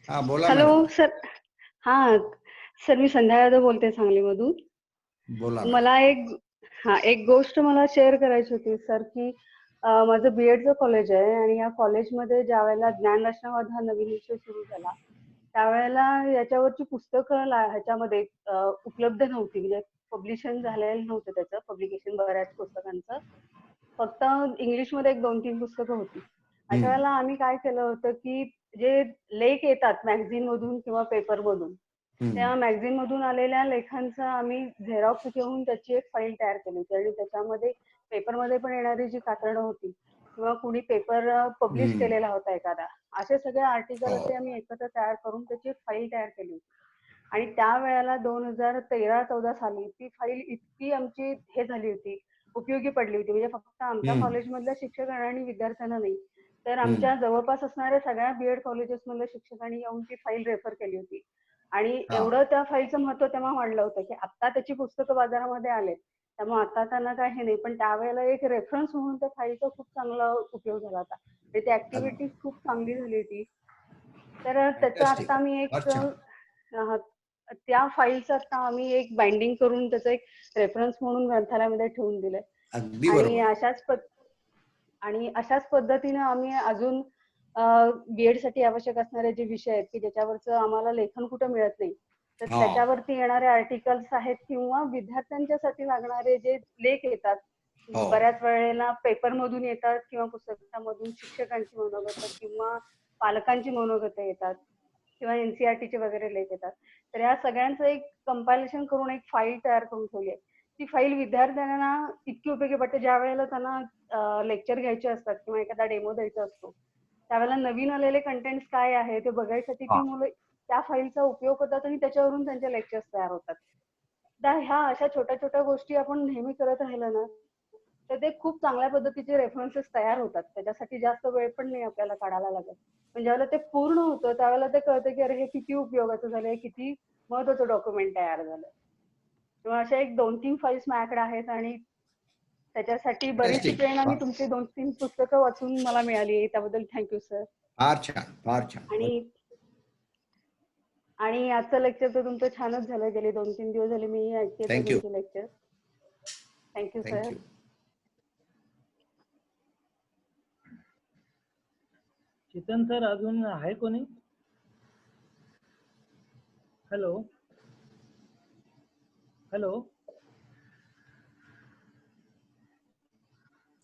हा बोला. Hello sir. हा सर, मी संध्या यादव बोलते सांगलीमधून. बोला. मला एक गोष्ट मला शेअर करायची होती सर, की माझं बीएडचं कॉलेज आहे आणि या कॉलेजमध्ये ज्या वेळेला ज्ञानरचनावाद हा नवीन विषय सुरू झाला त्यावेळेला याच्यावरची पुस्तकं ह्याच्यामध्ये उपलब्ध नव्हती, म्हणजे पब्लिशन झालेलं नव्हतं त्याचं पब्लिकेशन बऱ्याच पुस्तकांचं. फक्त इंग्लिशमध्ये 1-2-3 पुस्तकं होती. अशा वेळेला आम्ही काय केलं होतं की जे लेख येतात मॅगझिन मधून किंवा पेपर मधून, त्या मॅगझिन मधून आलेल्या लेखांचा आम्ही झेरॉक्स घेऊन त्याची एक फाईल तयार केली होती. आणि त्याच्यामध्ये पेपरमध्ये पण येणारी जी कातरणं होती किंवा कुणी पेपर पब्लिश केलेला होता एखादा, असे सगळे आर्टिकल असे आम्ही एकत्र तयार करून त्याची एक फाईल तयार केली होती. आणि त्यावेळेला 2013-14 साली ती फाईल इतकी आमची हे झाली होती, उपयोगी पडली होती. म्हणजे फक्त आमच्या कॉलेजमधल्या शिक्षकांना आणि विद्यार्थ्यांना नाही, तर आमच्या जवळपास असणाऱ्या सगळ्या बीएड कॉलेजेस मधल्या शिक्षकांनी येऊन ती फाईल रेफर केली होती. आणि एवढं त्या फाईलचं महत्व तेव्हा वाढलं होतं की आता त्याची पुस्तकं बाजारामध्ये आले, त्यामुळे आता त्यांना काय हे नाही, पण त्यावेळेला एक रेफरन्स म्हणून त्या फाईलचा खूप चांगला उपयोग झाला होता. ती ऍक्टिव्हिटी खूप चांगली झाली होती. तर त्याचं आता आम्ही एक त्या फाईलचं आता आम्ही एक बाइंडिंग करून त्याचं एक रेफरन्स म्हणून ग्रंथालयामध्ये ठेवून दिलंय. आणि अशाच पद्धतीने आम्ही अजून बीएड साठी आवश्यक असणारे जे विषय आहेत की ज्याच्यावरचं आम्हाला लेखन कुठं मिळत नाही, तर त्याच्यावरती येणारे आर्टिकल्स आहेत किंवा विद्यार्थ्यांच्यासाठी लागणारे जे लेख येतात, बऱ्याच वेळेला पेपर मधून येतात किंवा पुस्तकामधून शिक्षकांची मनोगत किंवा पालकांची मनोगतं येतात किंवा एनसीईआरटीचे वगैरे लेख येतात. तर या सगळ्यांचं एक कंपायलेशन करून एक फाईल तयार करून ठेवली आहे. ती फाईल विद्यार्थ्यांना इतकी उपयोगी पडते ज्या वेळेला त्यांना लेक्चर घ्यायचे असतात किंवा एखादा डेमो द्यायचा असतो, त्यावेळेला नवीन आलेले कंटेंट्स काय आहे ते बघायसाठी ती मुलं त्या फाईलचा उपयोग होतात आणि त्याच्यावरून त्यांचे लेक्चर्स तयार होतात. तर ह्या अशा छोट्या छोट्या गोष्टी आपण नेहमी करत राहिलं ना तर ते खूप चांगल्या पद्धतीचे रेफरन्सेस तयार होतात. त्याच्यासाठी जास्त वेळ पण नाही आपल्याला काढायला लागत. पण ज्यावेळेला ते पूर्ण होतं त्यावेळेला ते कळतं की अरे हे किती उपयोगाचं झालंय, किती महत्वाचं डॉक्युमेंट तयार झालं. किंवा अशा एक 2-3 फाईल्स माझ्याकडे आहेत आणि त्याच्यासाठी बरीचशी प्रेरणा मी तुमची 2-3 पुस्तकं वाचून मला मिळाली. त्याबद्दल थँक्यू सर. फार छान, फार छान. आणि आजचं लेक्चर तर तुमचं छानच झालं. गेले 2-3 दिवस झाले मी ऐकते तुमचे lecture. Thank you sir. Chetan sir अजून आहे कोणी? Hello hello.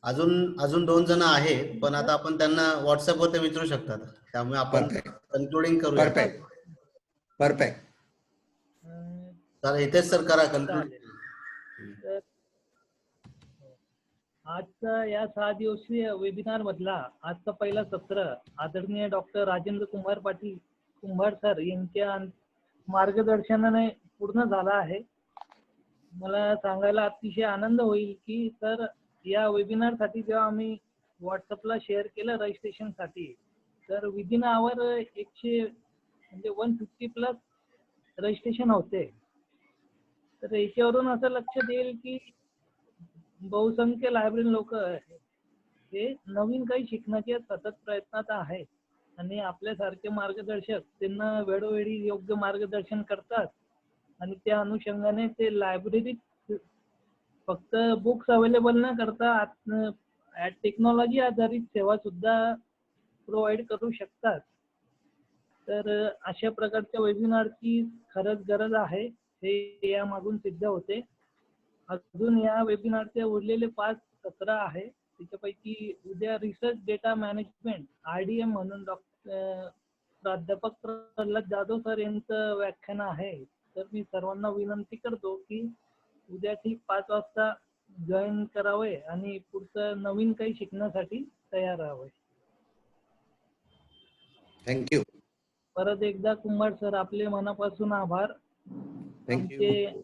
अजून 2 जण आहेत, पण आता आपण त्यांना व्हॉट्सअपवर ते विचारू शकतात. त्यामुळे आपण कन्क्लुडिंग करूया. परफेक्ट. चालेल, इथेच सर करा कन्क्लूड. आजचा या 6 दिवसीय वेबिनार मधला आजचा पहिला सत्र आदरणीय डॉक्टर राजेंद्र कुंभार सर यांच्या मार्गदर्शनाने पूर्ण झाला आहे. मला सांगायला अतिशय आनंद होईल की सर या वेबिनार साठी जेव्हा आम्ही व्हॉट्सअपला शेअर केलं रजिस्ट्रेशन साठी, तर विदिन आवर 150+ रजिस्ट्रेशन होते. तर याच्यावरून असं लक्षात येईल की बहुसंख्य लायब्ररी लोक हे नवीन काही शिकण्याच्या सतत प्रयत्नात आहेत आणि आपल्यासारखे मार्गदर्शक त्यांना वेळोवेळी योग्य मार्गदर्शन करतात आणि त्या अनुषंगाने ते लायब्ररीत फक्त बुक्स अवेलेबल न करता टेक्नॉलॉजी आधारित सेवा सुद्धा प्रोव्हाइड करू शकतात. तर अशा प्रकारच्या वेबिनारची खरंच गरज आहे, हे यामागून सिद्ध होते. अजून या वेबिनारचे उरलेले 5 सत्र आहे. त्याच्यापैकी उद्या रिसर्च डेटा मॅनेजमेंट RDM म्हणून प्राध्यापक प्रल्हाद जाधव सर यांचं व्याख्यान आहे. तर मी सर्वांना विनंती करतो की उद्या ठीक 5 वाजता जॉईन करावे आणि पुढचं नवीन काही शिकण्यासाठी तयार राहावे. थँक्यू. परत एकदा कुंभार सर आपले मनापासून आभार. आमचे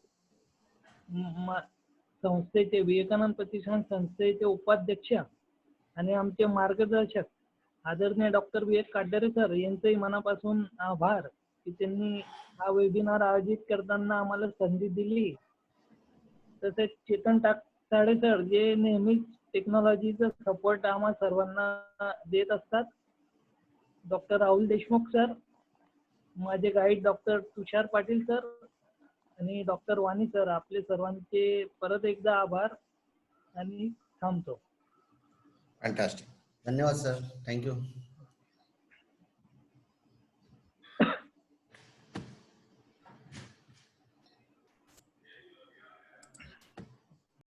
संस्थेचे विवेकानंद प्रतिष्ठान संस्थेचे उपाध्यक्ष आणि आमचे मार्गदर्शक आदरणीय डॉक्टर VS काटरे सर यांचेही मनापासून आभार की त्यांनी हा वेबिनार आयोजित करताना आम्हाला संधी दिली. तसेच चेतन टाकसाळे सर जे नेहमीच टेक्नॉलॉजीचा सपोर्ट आम्हा सर्वांना देत असतात. डॉक्टर राहुल देशमुख सर, माझे गाईड डॉक्टर तुषार पाटील सर आणि डॉक्टर वाणी सर, आपले सर्वांचे परत एकदा आभार आणि थांबतो. फॅन्टास्टिक. धन्यवाद सर. थँक्यू.